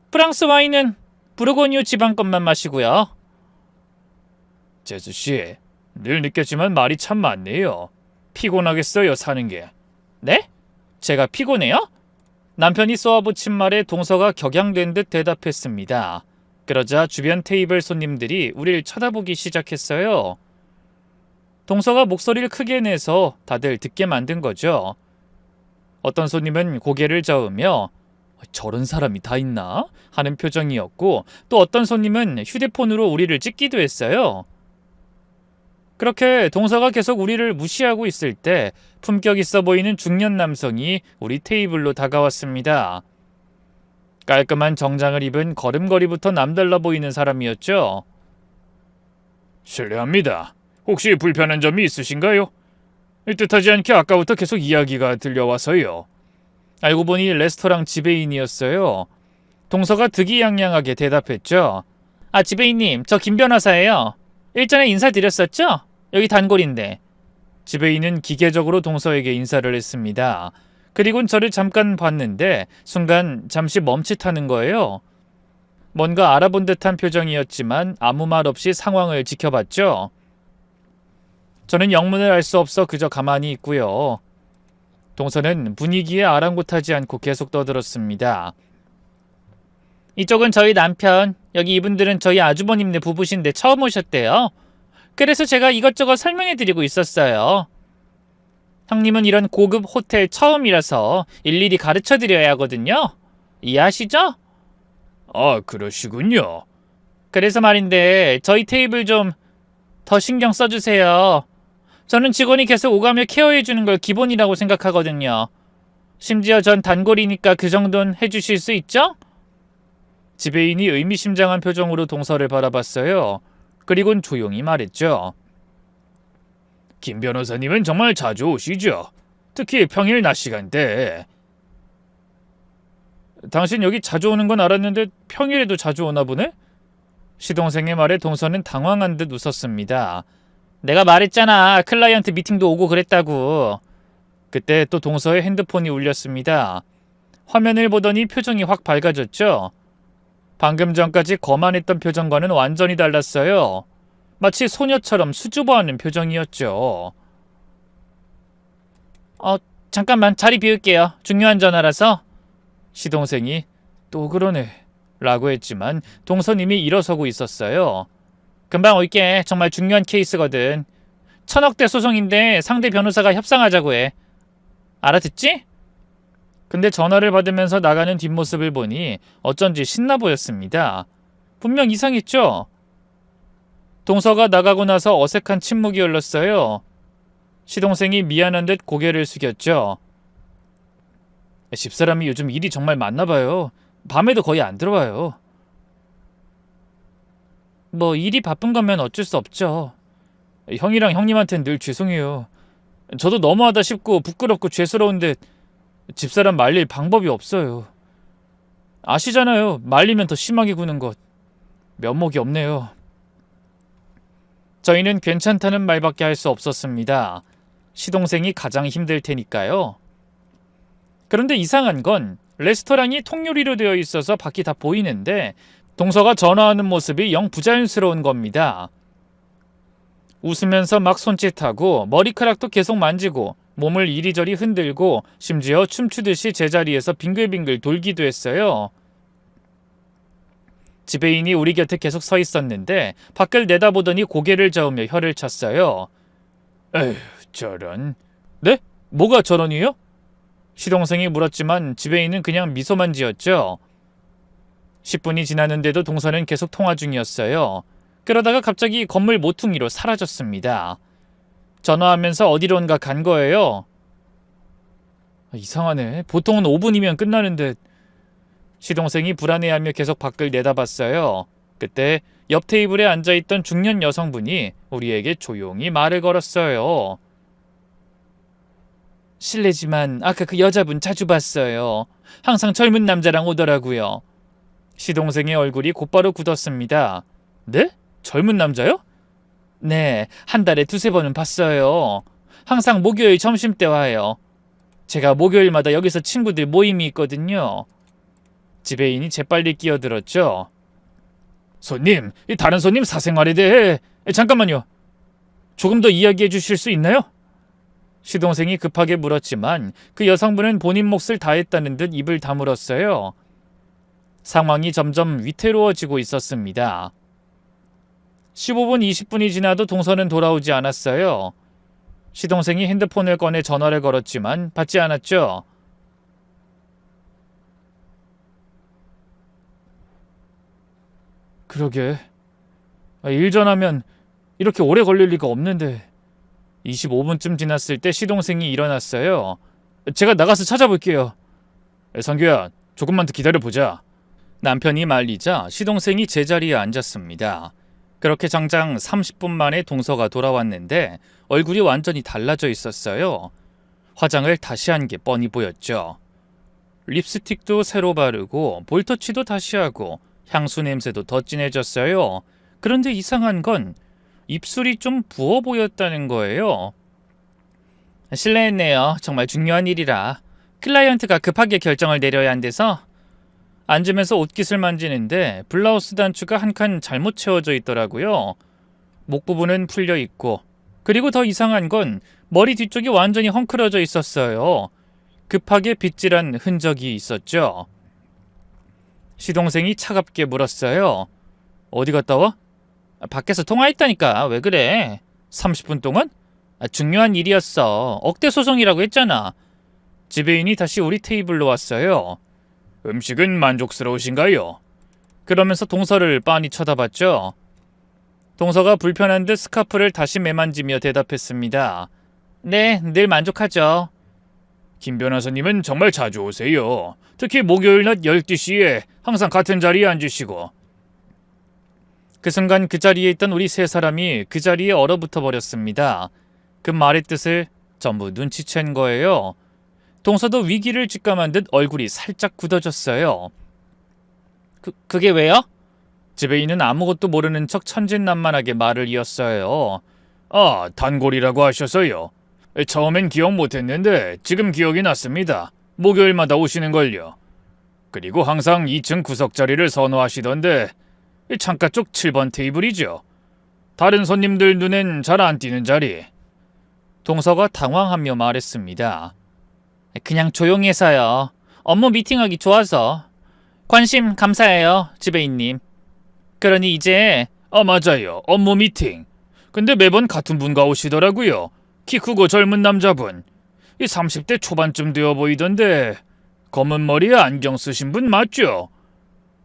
프랑스 와인은 부르고뉴 지방 것만 마시고요. 재수씨, 늘 느꼈지만 말이 참 많네요. 피곤하겠어요, 사는 게. 네? 제가 피곤해요? 남편이 쏘아붙인 말에 동서가 격양된 듯 대답했습니다. 그러자 주변 테이블 손님들이 우릴 쳐다보기 시작했어요. 동서가 목소리를 크게 내서 다들 듣게 만든 거죠. 어떤 손님은 고개를 저으며 저런 사람이 다 있나? 하는 표정이었고 또 어떤 손님은 휴대폰으로 우리를 찍기도 했어요. 그렇게 동서가 계속 우리를 무시하고 있을 때 품격 있어 보이는 중년 남성이 우리 테이블로 다가왔습니다. 깔끔한 정장을 입은 걸음걸이부터 남달라 보이는 사람이었죠. 실례합니다. 혹시 불편한 점이 있으신가요? 뜻하지 않게 아까부터 계속 이야기가 들려와서요. 알고 보니 레스토랑 지배인이었어요. 동서가 득이양양하게 대답했죠. 아 지배인님 저 김 변호사예요. 일전에 인사드렸었죠? 여기 단골인데. 지배인은 기계적으로 동서에게 인사를 했습니다. 그리고는 저를 잠깐 봤는데 순간 잠시 멈칫하는 거예요. 뭔가 알아본 듯한 표정이었지만 아무 말 없이 상황을 지켜봤죠. 저는 영문을 알 수 없어 그저 가만히 있고요. 동서는 분위기에 아랑곳하지 않고 계속 떠들었습니다. 이쪽은 저희 남편, 여기 이분들은 저희 아주버님네 부부신데 처음 오셨대요. 그래서 제가 이것저것 설명해드리고 있었어요. 형님은 이런 고급 호텔 처음이라서 일일이 가르쳐드려야 하거든요. 이해하시죠? 아, 그러시군요. 그래서 말인데 저희 테이블 좀 더 신경 써주세요. 저는 직원이 계속 오가며 케어해주는 걸 기본이라고 생각하거든요. 심지어 전 단골이니까 그 정도는 해주실 수 있죠? 지배인이 의미심장한 표정으로 동서를 바라봤어요. 그리곤 조용히 말했죠. 김 변호사님은 정말 자주 오시죠. 특히 평일 낮 시간대. 당신 여기 자주 오는 건 알았는데 평일에도 자주 오나 보네? 시동생의 말에 동서는 당황한 듯 웃었습니다. 내가 말했잖아. 클라이언트 미팅도 오고 그랬다고. 그때 또 동서의 핸드폰이 울렸습니다. 화면을 보더니 표정이 확 밝아졌죠. 방금 전까지 거만했던 표정과는 완전히 달랐어요. 마치 소녀처럼 수줍어하는 표정이었죠. 잠깐만 자리 비울게요. 중요한 전화라서. 시동생이 또 그러네 라고 했지만 동서님이 일어서고 있었어요. 금방 올게. 정말 중요한 케이스거든. 1000억대 소송인데 상대 변호사가 협상하자고 해. 알아듣지? 근데 전화를 받으면서 나가는 뒷모습을 보니 어쩐지 신나 보였습니다. 분명 이상했죠? 동서가 나가고 나서 어색한 침묵이 흘렀어요. 시동생이 미안한 듯 고개를 숙였죠. 집사람이 요즘 일이 정말 많나 봐요. 밤에도 거의 안 들어와요. 뭐 일이 바쁜 거면 어쩔 수 없죠. 형이랑 형님한테는 늘 죄송해요. 저도 너무하다 싶고 부끄럽고 죄스러운데 집사람 말릴 방법이 없어요. 아시잖아요. 말리면 더 심하게 구는 것. 면목이 없네요. 저희는 괜찮다는 말밖에 할 수 없었습니다. 시동생이 가장 힘들 테니까요. 그런데 이상한 건 레스토랑이 통유리로 되어 있어서 밖이 다 보이는데 동서가 전화하는 모습이 영 부자연스러운 겁니다. 웃으면서 막 손짓하고 머리카락도 계속 만지고 몸을 이리저리 흔들고 심지어 춤추듯이 제자리에서 빙글빙글 돌기도 했어요. 지배인이 우리 곁에 계속 서 있었는데 밖을 내다보더니 고개를 저으며 혀를 쳤어요. 에휴, 저런. 네? 뭐가 저런이요? 시동생이 물었지만 지배인은 그냥 미소만 지었죠. 10분이 지났는데도 동서는 계속 통화 중이었어요. 그러다가 갑자기 건물 모퉁이로 사라졌습니다. 전화하면서 어디론가 간 거예요. 이상하네. 보통은 5분이면 끝나는데. 시동생이 불안해하며 계속 밖을 내다봤어요. 그때 옆 테이블에 앉아있던 중년 여성분이 우리에게 조용히 말을 걸었어요. 실례지만 아까 그 여자분 자주 봤어요. 항상 젊은 남자랑 오더라고요. 시동생의 얼굴이 곧바로 굳었습니다. 네? 젊은 남자요? 네, 한 달에 2-3번은 봤어요. 항상 목요일 점심때 와요. 제가 목요일마다 여기서 친구들 모임이 있거든요. 지배인이 재빨리 끼어들었죠. 손님, 이 다른 손님 사생활에 대해 잠깐만요. 조금 더 이야기해 주실 수 있나요? 시동생이 급하게 물었지만 그 여성분은 본인 몫을 다했다는 듯 입을 다물었어요. 상황이 점점 위태로워지고 있었습니다. 15분, 20분이 지나도 동서는 돌아오지 않았어요. 시동생이 핸드폰을 꺼내 전화를 걸었지만 받지 않았죠. 그러게. 일 전하면 이렇게 오래 걸릴 리가 없는데. 25분쯤 지났을 때 시동생이 일어났어요. 제가 나가서 찾아볼게요. 성규야, 조금만 더 기다려보자. 남편이 말리자 시동생이 제자리에 앉았습니다. 그렇게 장장 30분 만에 동서가 돌아왔는데 얼굴이 완전히 달라져 있었어요. 화장을 다시 한 게 뻔히 보였죠. 립스틱도 새로 바르고 볼터치도 다시 하고 향수 냄새도 더 진해졌어요. 그런데 이상한 건 입술이 좀 부어 보였다는 거예요. 실례했네요. 정말 중요한 일이라. 클라이언트가 급하게 결정을 내려야 한대서. 앉으면서 옷깃을 만지는데 블라우스 단추가 한 칸 잘못 채워져 있더라고요. 목 부분은 풀려 있고, 그리고 더 이상한 건 머리 뒤쪽이 완전히 헝클어져 있었어요. 급하게 빗질한 흔적이 있었죠. 시동생이 차갑게 물었어요. 어디 갔다 와? 밖에서 통화했다니까. 왜 그래? 30분 동안? 중요한 일이었어. 억대 소송이라고 했잖아. 지배인이 다시 우리 테이블로 왔어요. 음식은 만족스러우신가요? 그러면서 동서를 빤히 쳐다봤죠. 동서가 불편한 듯 스카프를 다시 매만지며 대답했습니다. 네, 늘 만족하죠. 김 변호사님은 정말 자주 오세요. 특히 목요일 낮 12시에 항상 같은 자리에 앉으시고. 그 순간 그 자리에 있던 우리 세 사람이 그 자리에 얼어붙어 버렸습니다. 그 말의 뜻을 전부 눈치챈 거예요. 동서도 위기를 직감한 듯 얼굴이 살짝 굳어졌어요. 그게 왜요? 지배인은 아무것도 모르는 척 천진난만하게 말을 이었어요. 아, 단골이라고 하셔서요. 처음엔 기억 못했는데 지금 기억이 났습니다. 목요일마다 오시는걸요. 그리고 항상 2층 구석 자리를 선호하시던데 창가 쪽 7번 테이블이죠. 다른 손님들 눈엔 잘 안 띄는 자리. 동서가 당황하며 말했습니다. 그냥 조용히 해서요. 업무 미팅하기 좋아서. 관심 감사해요, 지배인님. 그러니 이제... 맞아요. 업무 미팅. 근데 매번 같은 분과 오시더라고요. 키 크고 젊은 남자분. 30대 초반쯤 되어 보이던데 검은 머리에 안경 쓰신 분 맞죠?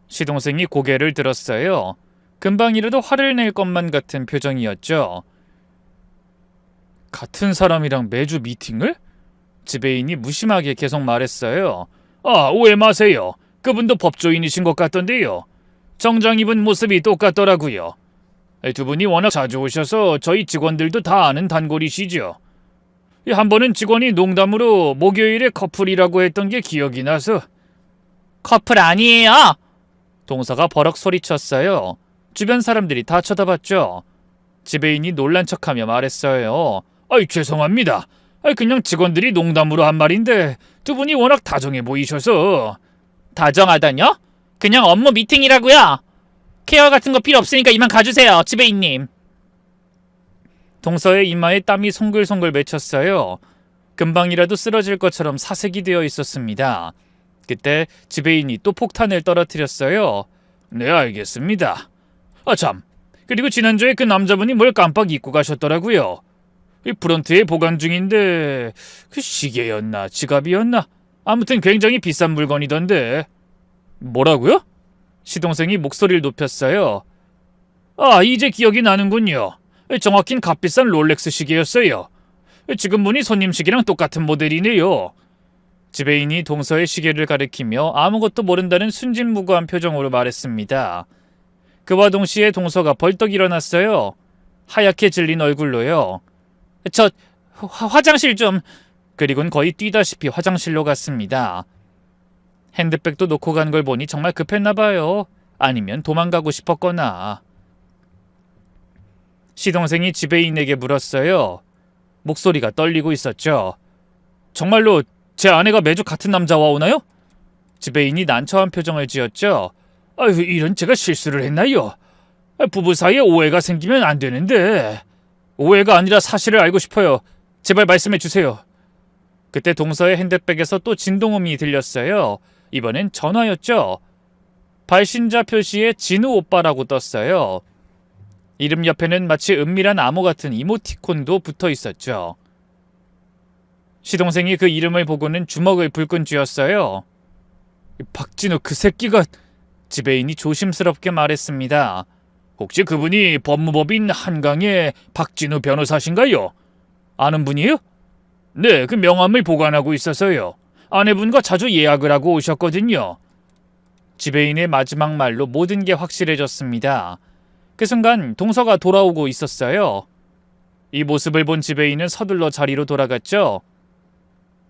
시동생이 고개를 들었어요. 금방이라도 화를 낼 것만 같은 표정이었죠. 같은 사람이랑 매주 미팅을? 지배인이 무심하게 계속 말했어요. 오해 마세요. 그분도 법조인이신 것 같던데요. 정장 입은 모습이 똑같더라고요. 두 분이 워낙 자주 오셔서 저희 직원들도 다 아는 단골이시죠. 한 번은 직원이 농담으로 목요일에 커플이라고 했던 게 기억이 나서. 커플 아니에요! 동서가 버럭 소리쳤어요. 주변 사람들이 다 쳐다봤죠. 지배인이 놀란 척하며 말했어요. 죄송합니다. 그냥 직원들이 농담으로 한 말인데 두 분이 워낙 다정해 보이셔서. 다정하다뇨? 그냥 업무 미팅이라고요. 케어 같은 거 필요 없으니까 이만 가주세요, 지배인님. 동서의 이마에 땀이 송글송글 맺혔어요. 금방이라도 쓰러질 것처럼 사색이 되어 있었습니다. 그때 지배인이 또 폭탄을 떨어뜨렸어요. 네, 알겠습니다. 참, 그리고 지난주에 그 남자분이 뭘 깜빡 잊고 가셨더라고요. 프런트에 보관 중인데 그 시계였나 지갑이었나? 아무튼 굉장히 비싼 물건이던데. 뭐라고요? 시동생이 목소리를 높였어요. 이제 기억이 나는군요. 정확히는 값비싼 롤렉스 시계였어요. 지금 보니 손님 시계랑 똑같은 모델이네요. 지배인이 동서의 시계를 가리키며 아무것도 모른다는 순진무구한 표정으로 말했습니다. 그와 동시에 동서가 벌떡 일어났어요. 하얗게 질린 얼굴로요. 저 화장실 좀... 그리고는 거의 뛰다시피 화장실로 갔습니다. 핸드백도 놓고 간 걸 보니 정말 급했나 봐요. 아니면 도망가고 싶었거나. 시동생이 지배인에게 물었어요. 목소리가 떨리고 있었죠. 정말로 제 아내가 매주 같은 남자와 오나요? 지배인이 난처한 표정을 지었죠. 이런 제가 실수를 했나요? 부부 사이에 오해가 생기면 안 되는데. 오해가 아니라 사실을 알고 싶어요. 제발 말씀해 주세요. 그때 동서의 핸드백에서 또 진동음이 들렸어요. 이번엔 전화였죠. 발신자 표시에 진우 오빠라고 떴어요. 이름 옆에는 마치 은밀한 암호 같은 이모티콘도 붙어 있었죠. 시동생이 그 이름을 보고는 주먹을 불끈 쥐었어요. 박진우 그 새끼가... 지배인이 조심스럽게 말했습니다. 혹시 그분이 법무법인 한강의 박진우 변호사신가요? 아는 분이에요? 네, 그 명함을 보관하고 있어서요. 아내분과 자주 예약을 하고 오셨거든요. 지배인의 마지막 말로 모든 게 확실해졌습니다. 그 순간 동서가 돌아오고 있었어요. 이 모습을 본 지배인은 서둘러 자리로 돌아갔죠.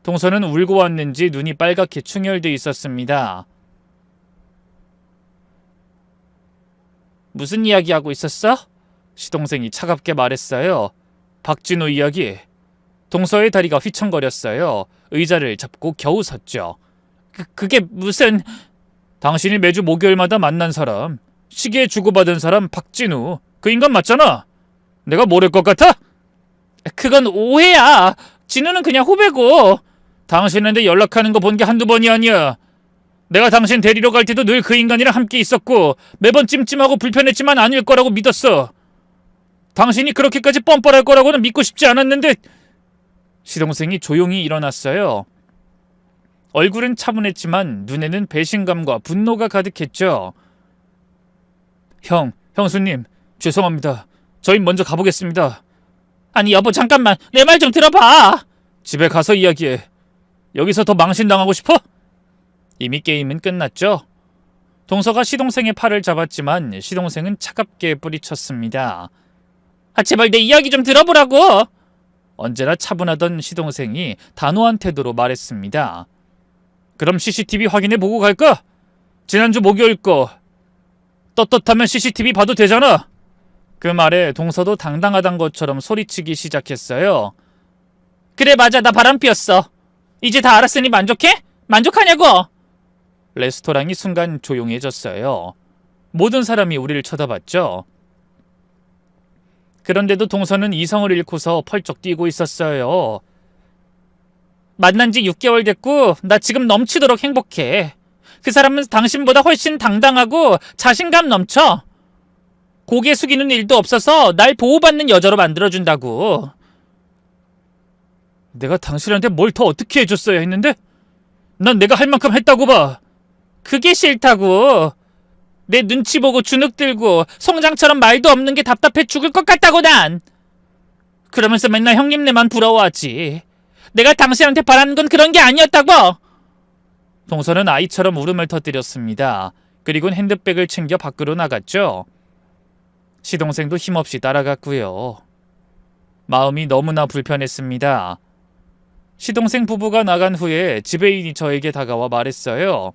동서는 울고 왔는지 눈이 빨갛게 충혈돼 있었습니다. 무슨 이야기 하고 있었어? 시동생이 차갑게 말했어요. 박진우 이야기. 동서의 다리가 휘청거렸어요. 의자를 잡고 겨우 섰죠. 그게 무슨... 당신이 매주 목요일마다 만난 사람, 시계 주고받은 사람 박진우, 그 인간 맞잖아. 내가 모를 것 같아? 그건 오해야. 진우는 그냥 후배고. 당신한테 연락하는 거 본 게 한두 번이 아니야. 내가 당신 데리러 갈 때도 늘 그 인간이랑 함께 있었고 매번 찜찜하고 불편했지만 아닐 거라고 믿었어. 당신이 그렇게까지 뻔뻔할 거라고는 믿고 싶지 않았는데. 시동생이 조용히 일어났어요. 얼굴은 차분했지만 눈에는 배신감과 분노가 가득했죠. 형수님, 죄송합니다. 저희 먼저 가보겠습니다. 아니 여보, 잠깐만, 내 말 좀 들어봐. 집에 가서 이야기해. 여기서 더 망신당하고 싶어? 이미 게임은 끝났죠. 동서가 시동생의 팔을 잡았지만 시동생은 차갑게 뿌리쳤습니다. 제발 내 이야기 좀 들어보라고. 언제나 차분하던 시동생이 단호한 태도로 말했습니다. 그럼 CCTV 확인해보고 갈까? 지난주 목요일 거. 떳떳하면 CCTV 봐도 되잖아. 그 말에 동서도 당당하단 것처럼 소리치기 시작했어요. 그래, 맞아, 나 바람 피웠어. 이제 다 알았으니 만족해? 만족하냐고? 레스토랑이 순간 조용해졌어요. 모든 사람이 우리를 쳐다봤죠. 그런데도 동서는 이성을 잃고서 펄쩍 뛰고 있었어요. 만난 지 6개월 됐고 나 지금 넘치도록 행복해. 그 사람은 당신보다 훨씬 당당하고 자신감 넘쳐. 고개 숙이는 일도 없어서 날 보호받는 여자로 만들어준다고. 내가 당신한테 뭘 더 어떻게 해줬어야 했는데? 난 내가 할 만큼 했다고 봐. 그게 싫다고. 내 눈치 보고 주눅 들고 송장처럼 말도 없는 게 답답해 죽을 것 같다고 난. 그러면서 맨날 형님네만 부러워하지. 내가 당신한테 바라는 건 그런 게 아니었다고. 동서는 아이처럼 울음을 터뜨렸습니다. 그리고는 핸드백을 챙겨 밖으로 나갔죠. 시동생도 힘없이 따라갔고요. 마음이 너무나 불편했습니다. 시동생 부부가 나간 후에 지배인이 저에게 다가와 말했어요.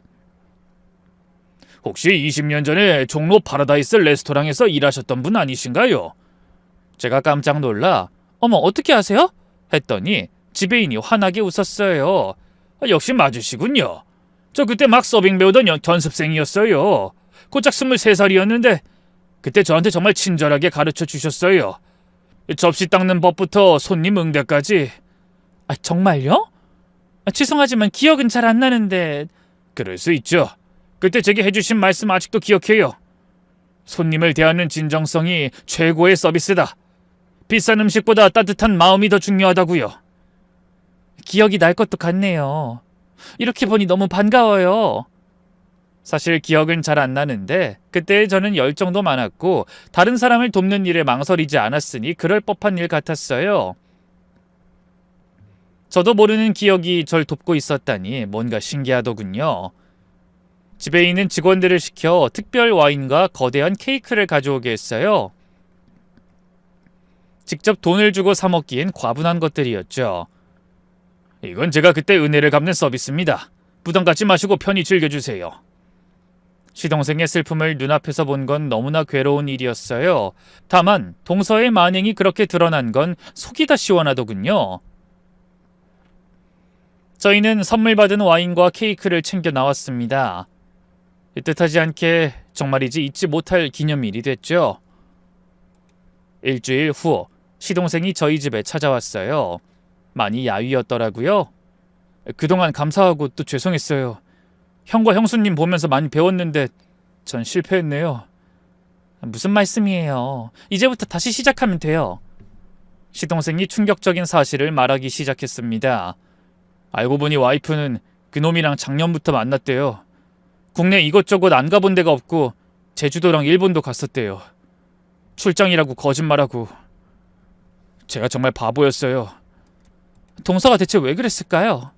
혹시 20년 전에 종로 파라다이스 레스토랑에서 일하셨던 분 아니신가요? 제가 깜짝 놀라 어머, 어떻게 아세요? 했더니 지배인이 환하게 웃었어요. 역시 맞으시군요. 저 그때 막 서빙 배우던 연습생이었어요. 고작 23살이었는데 그때 저한테 정말 친절하게 가르쳐 주셨어요. 접시 닦는 법부터 손님 응대까지. 정말요? 죄송하지만 기억은 잘 안 나는데. 그럴 수 있죠. 그때 제게 해주신 말씀 아직도 기억해요. 손님을 대하는 진정성이 최고의 서비스다. 비싼 음식보다 따뜻한 마음이 더 중요하다고요. 기억이 날 것도 같네요. 이렇게 보니 너무 반가워요. 사실 기억은 잘 안 나는데 그때 저는 열정도 많았고 다른 사람을 돕는 일에 망설이지 않았으니 그럴 법한 일 같았어요. 저도 모르는 기억이 절 돕고 있었다니 뭔가 신기하더군요. 집에 있는 직원들을 시켜 특별 와인과 거대한 케이크를 가져오게 했어요. 직접 돈을 주고 사 먹기엔 과분한 것들이었죠. 이건 제가 그때 은혜를 갚는 서비스입니다. 부담 갖지 마시고 편히 즐겨주세요. 시동생의 슬픔을 눈앞에서 본 건 너무나 괴로운 일이었어요. 다만 동서의 만행이 그렇게 드러난 건 속이 다 시원하더군요. 저희는 선물 받은 와인과 케이크를 챙겨 나왔습니다. 뜻하지 않게 정말이지 잊지 못할 기념일이 됐죠. 일주일 후 시동생이 저희 집에 찾아왔어요. 많이 야위었더라고요. 그동안 감사하고 또 죄송했어요. 형과 형수님 보면서 많이 배웠는데 전 실패했네요. 무슨 말씀이에요. 이제부터 다시 시작하면 돼요. 시동생이 충격적인 사실을 말하기 시작했습니다. 알고 보니 와이프는 그놈이랑 작년부터 만났대요. 국내 이것저것 안 가본 데가 없고 제주도랑 일본도 갔었대요. 출장이라고 거짓말하고. 제가 정말 바보였어요. 동서가 대체 왜 그랬을까요?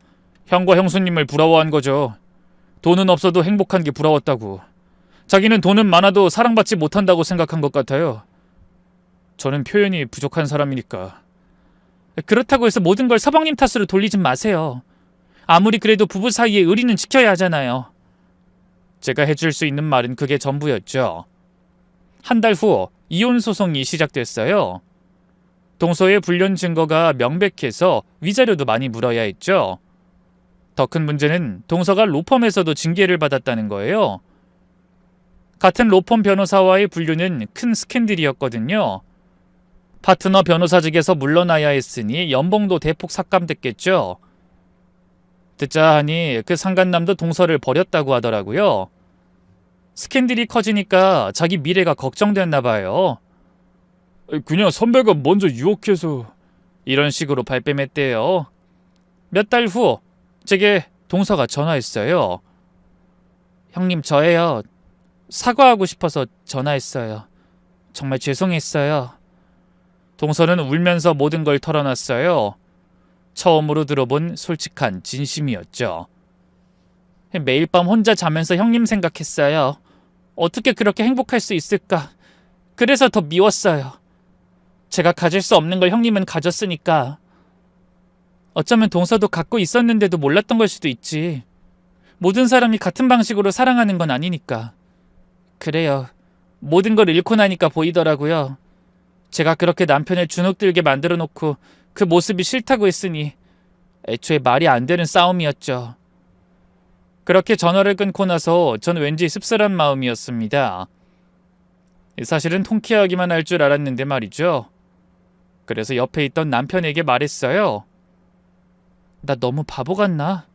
형과 형수님을 부러워한 거죠. 돈은 없어도 행복한 게 부러웠다고. 자기는 돈은 많아도 사랑받지 못한다고 생각한 것 같아요. 저는 표현이 부족한 사람이니까. 그렇다고 해서 모든 걸 서방님 탓으로 돌리진 마세요. 아무리 그래도 부부 사이에 의리는 지켜야 하잖아요. 제가 해줄 수 있는 말은 그게 전부였죠. 한 달 후 이혼 소송이 시작됐어요. 동서의 불륜 증거가 명백해서 위자료도 많이 물어야 했죠. 더 큰 문제는 동서가 로펌에서도 징계를 받았다는 거예요. 같은 로펌 변호사와의 분류는 큰 스캔들이었거든요. 파트너 변호사직에서 물러나야 했으니 연봉도 대폭 삭감됐겠죠. 듣자 하니 그 상간남도 동서를 버렸다고 하더라고요. 스캔들이 커지니까 자기 미래가 걱정됐나 봐요. 그냥 선배가 먼저 유혹해서 이런 식으로 발뺌했대요. 몇 달 후 제게 동서가 전화했어요. 형님 저예요. 사과하고 싶어서 전화했어요. 정말 죄송했어요. 동서는 울면서 모든 걸 털어놨어요. 처음으로 들어본 솔직한 진심이었죠. 매일 밤 혼자 자면서 형님 생각했어요. 어떻게 그렇게 행복할 수 있을까? 그래서 더 미웠어요. 제가 가질 수 없는 걸 형님은 가졌으니까. 어쩌면 동서도 갖고 있었는데도 몰랐던 걸 수도 있지. 모든 사람이 같은 방식으로 사랑하는 건 아니니까. 그래요. 모든 걸 잃고 나니까 보이더라고요. 제가 그렇게 남편을 주눅들게 만들어 놓고 그 모습이 싫다고 했으니 애초에 말이 안 되는 싸움이었죠. 그렇게 전화를 끊고 나서 전 왠지 씁쓸한 마음이었습니다. 사실은 통쾌하기만 할 줄 알았는데 말이죠. 그래서 옆에 있던 남편에게 말했어요. 나 너무 바보 같나?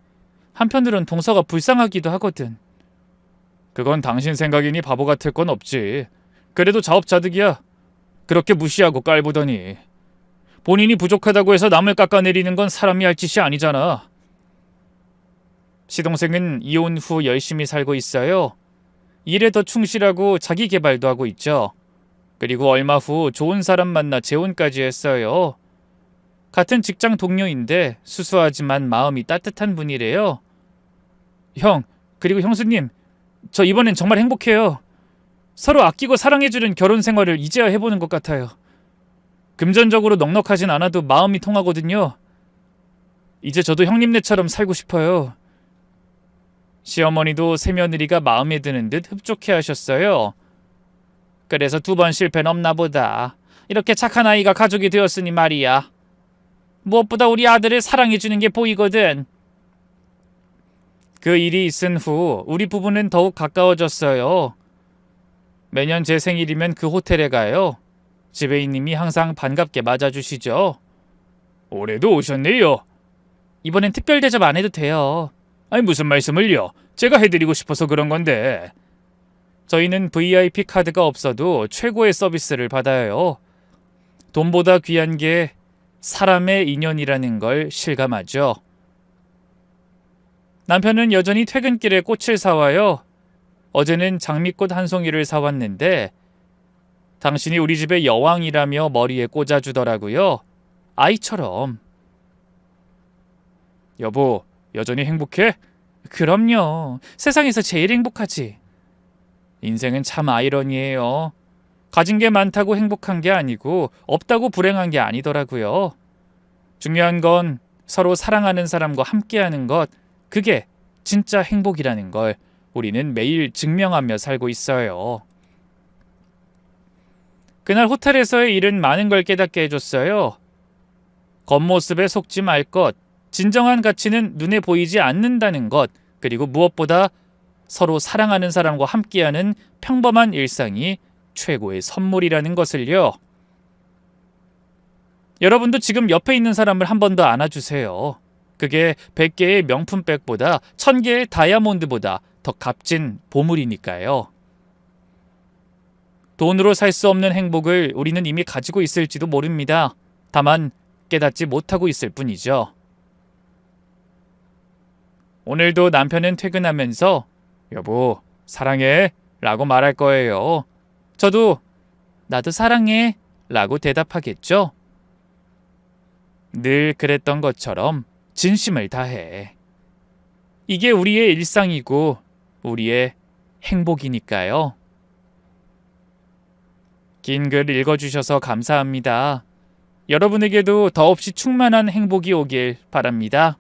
한편으론 동서가 불쌍하기도 하거든. 그건 당신 생각이니 바보 같을 건 없지. 그래도 자업자득이야. 그렇게 무시하고 깔보더니. 본인이 부족하다고 해서 남을 깎아내리는 건 사람이 할 짓이 아니잖아. 시동생은 이혼 후 열심히 살고 있어요. 일에 더 충실하고 자기 개발도 하고 있죠. 그리고 얼마 후 좋은 사람 만나 재혼까지 했어요. 같은 직장 동료인데 수수하지만 마음이 따뜻한 분이래요. 형, 그리고 형수님, 저 이번엔 정말 행복해요. 서로 아끼고 사랑해주는 결혼 생활을 이제야 해보는 것 같아요. 금전적으로 넉넉하진 않아도 마음이 통하거든요. 이제 저도 형님네처럼 살고 싶어요. 시어머니도 새며느리가 마음에 드는 듯 흡족해 하셨어요. 그래서 2번 실패는 없나 보다. 이렇게 착한 아이가 가족이 되었으니 말이야. 무엇보다 우리 아들을 사랑해주는 게 보이거든. 그 일이 있은 후 우리 부부는 더욱 가까워졌어요. 매년 제 생일이면 그 호텔에 가요. 지배인님이 항상 반갑게 맞아주시죠. 올해도 오셨네요. 이번엔 특별 대접 안 해도 돼요. 아니 무슨 말씀을요. 제가 해드리고 싶어서 그런 건데. 저희는 VIP 카드가 없어도 최고의 서비스를 받아요. 돈보다 귀한 게 사람의 인연이라는 걸 실감하죠. 남편은 여전히 퇴근길에 꽃을 사와요. 어제는 장미꽃 한 송이를 사왔는데 당신이 우리 집의 여왕이라며 머리에 꽂아주더라고요. 아이처럼. 여보, 여전히 행복해? 그럼요. 세상에서 제일 행복하지. 인생은 참 아이러니해요. 가진 게 많다고 행복한 게 아니고 없다고 불행한 게 아니더라고요. 중요한 건 서로 사랑하는 사람과 함께하는 것, 그게 진짜 행복이라는 걸 우리는 매일 증명하며 살고 있어요. 그날 호텔에서의 일은 많은 걸 깨닫게 해줬어요. 겉모습에 속지 말 것, 진정한 가치는 눈에 보이지 않는다는 것, 그리고 무엇보다 서로 사랑하는 사람과 함께하는 평범한 일상이 최고의 선물이라는 것을요. 여러분도 지금 옆에 있는 사람을 한 번 더 안아주세요. 그게 100개의 명품백보다 1000개의 다이아몬드보다 더 값진 보물이니까요. 돈으로 살 수 없는 행복을 우리는 이미 가지고 있을지도 모릅니다. 다만 깨닫지 못하고 있을 뿐이죠. 오늘도 남편은 퇴근하면서 여보, 사랑해 라고 말할 거예요. 저도 나도 사랑해 라고 대답하겠죠. 늘 그랬던 것처럼 진심을 다해. 이게 우리의 일상이고 우리의 행복이니까요. 긴 글 읽어주셔서 감사합니다. 여러분에게도 더없이 충만한 행복이 오길 바랍니다.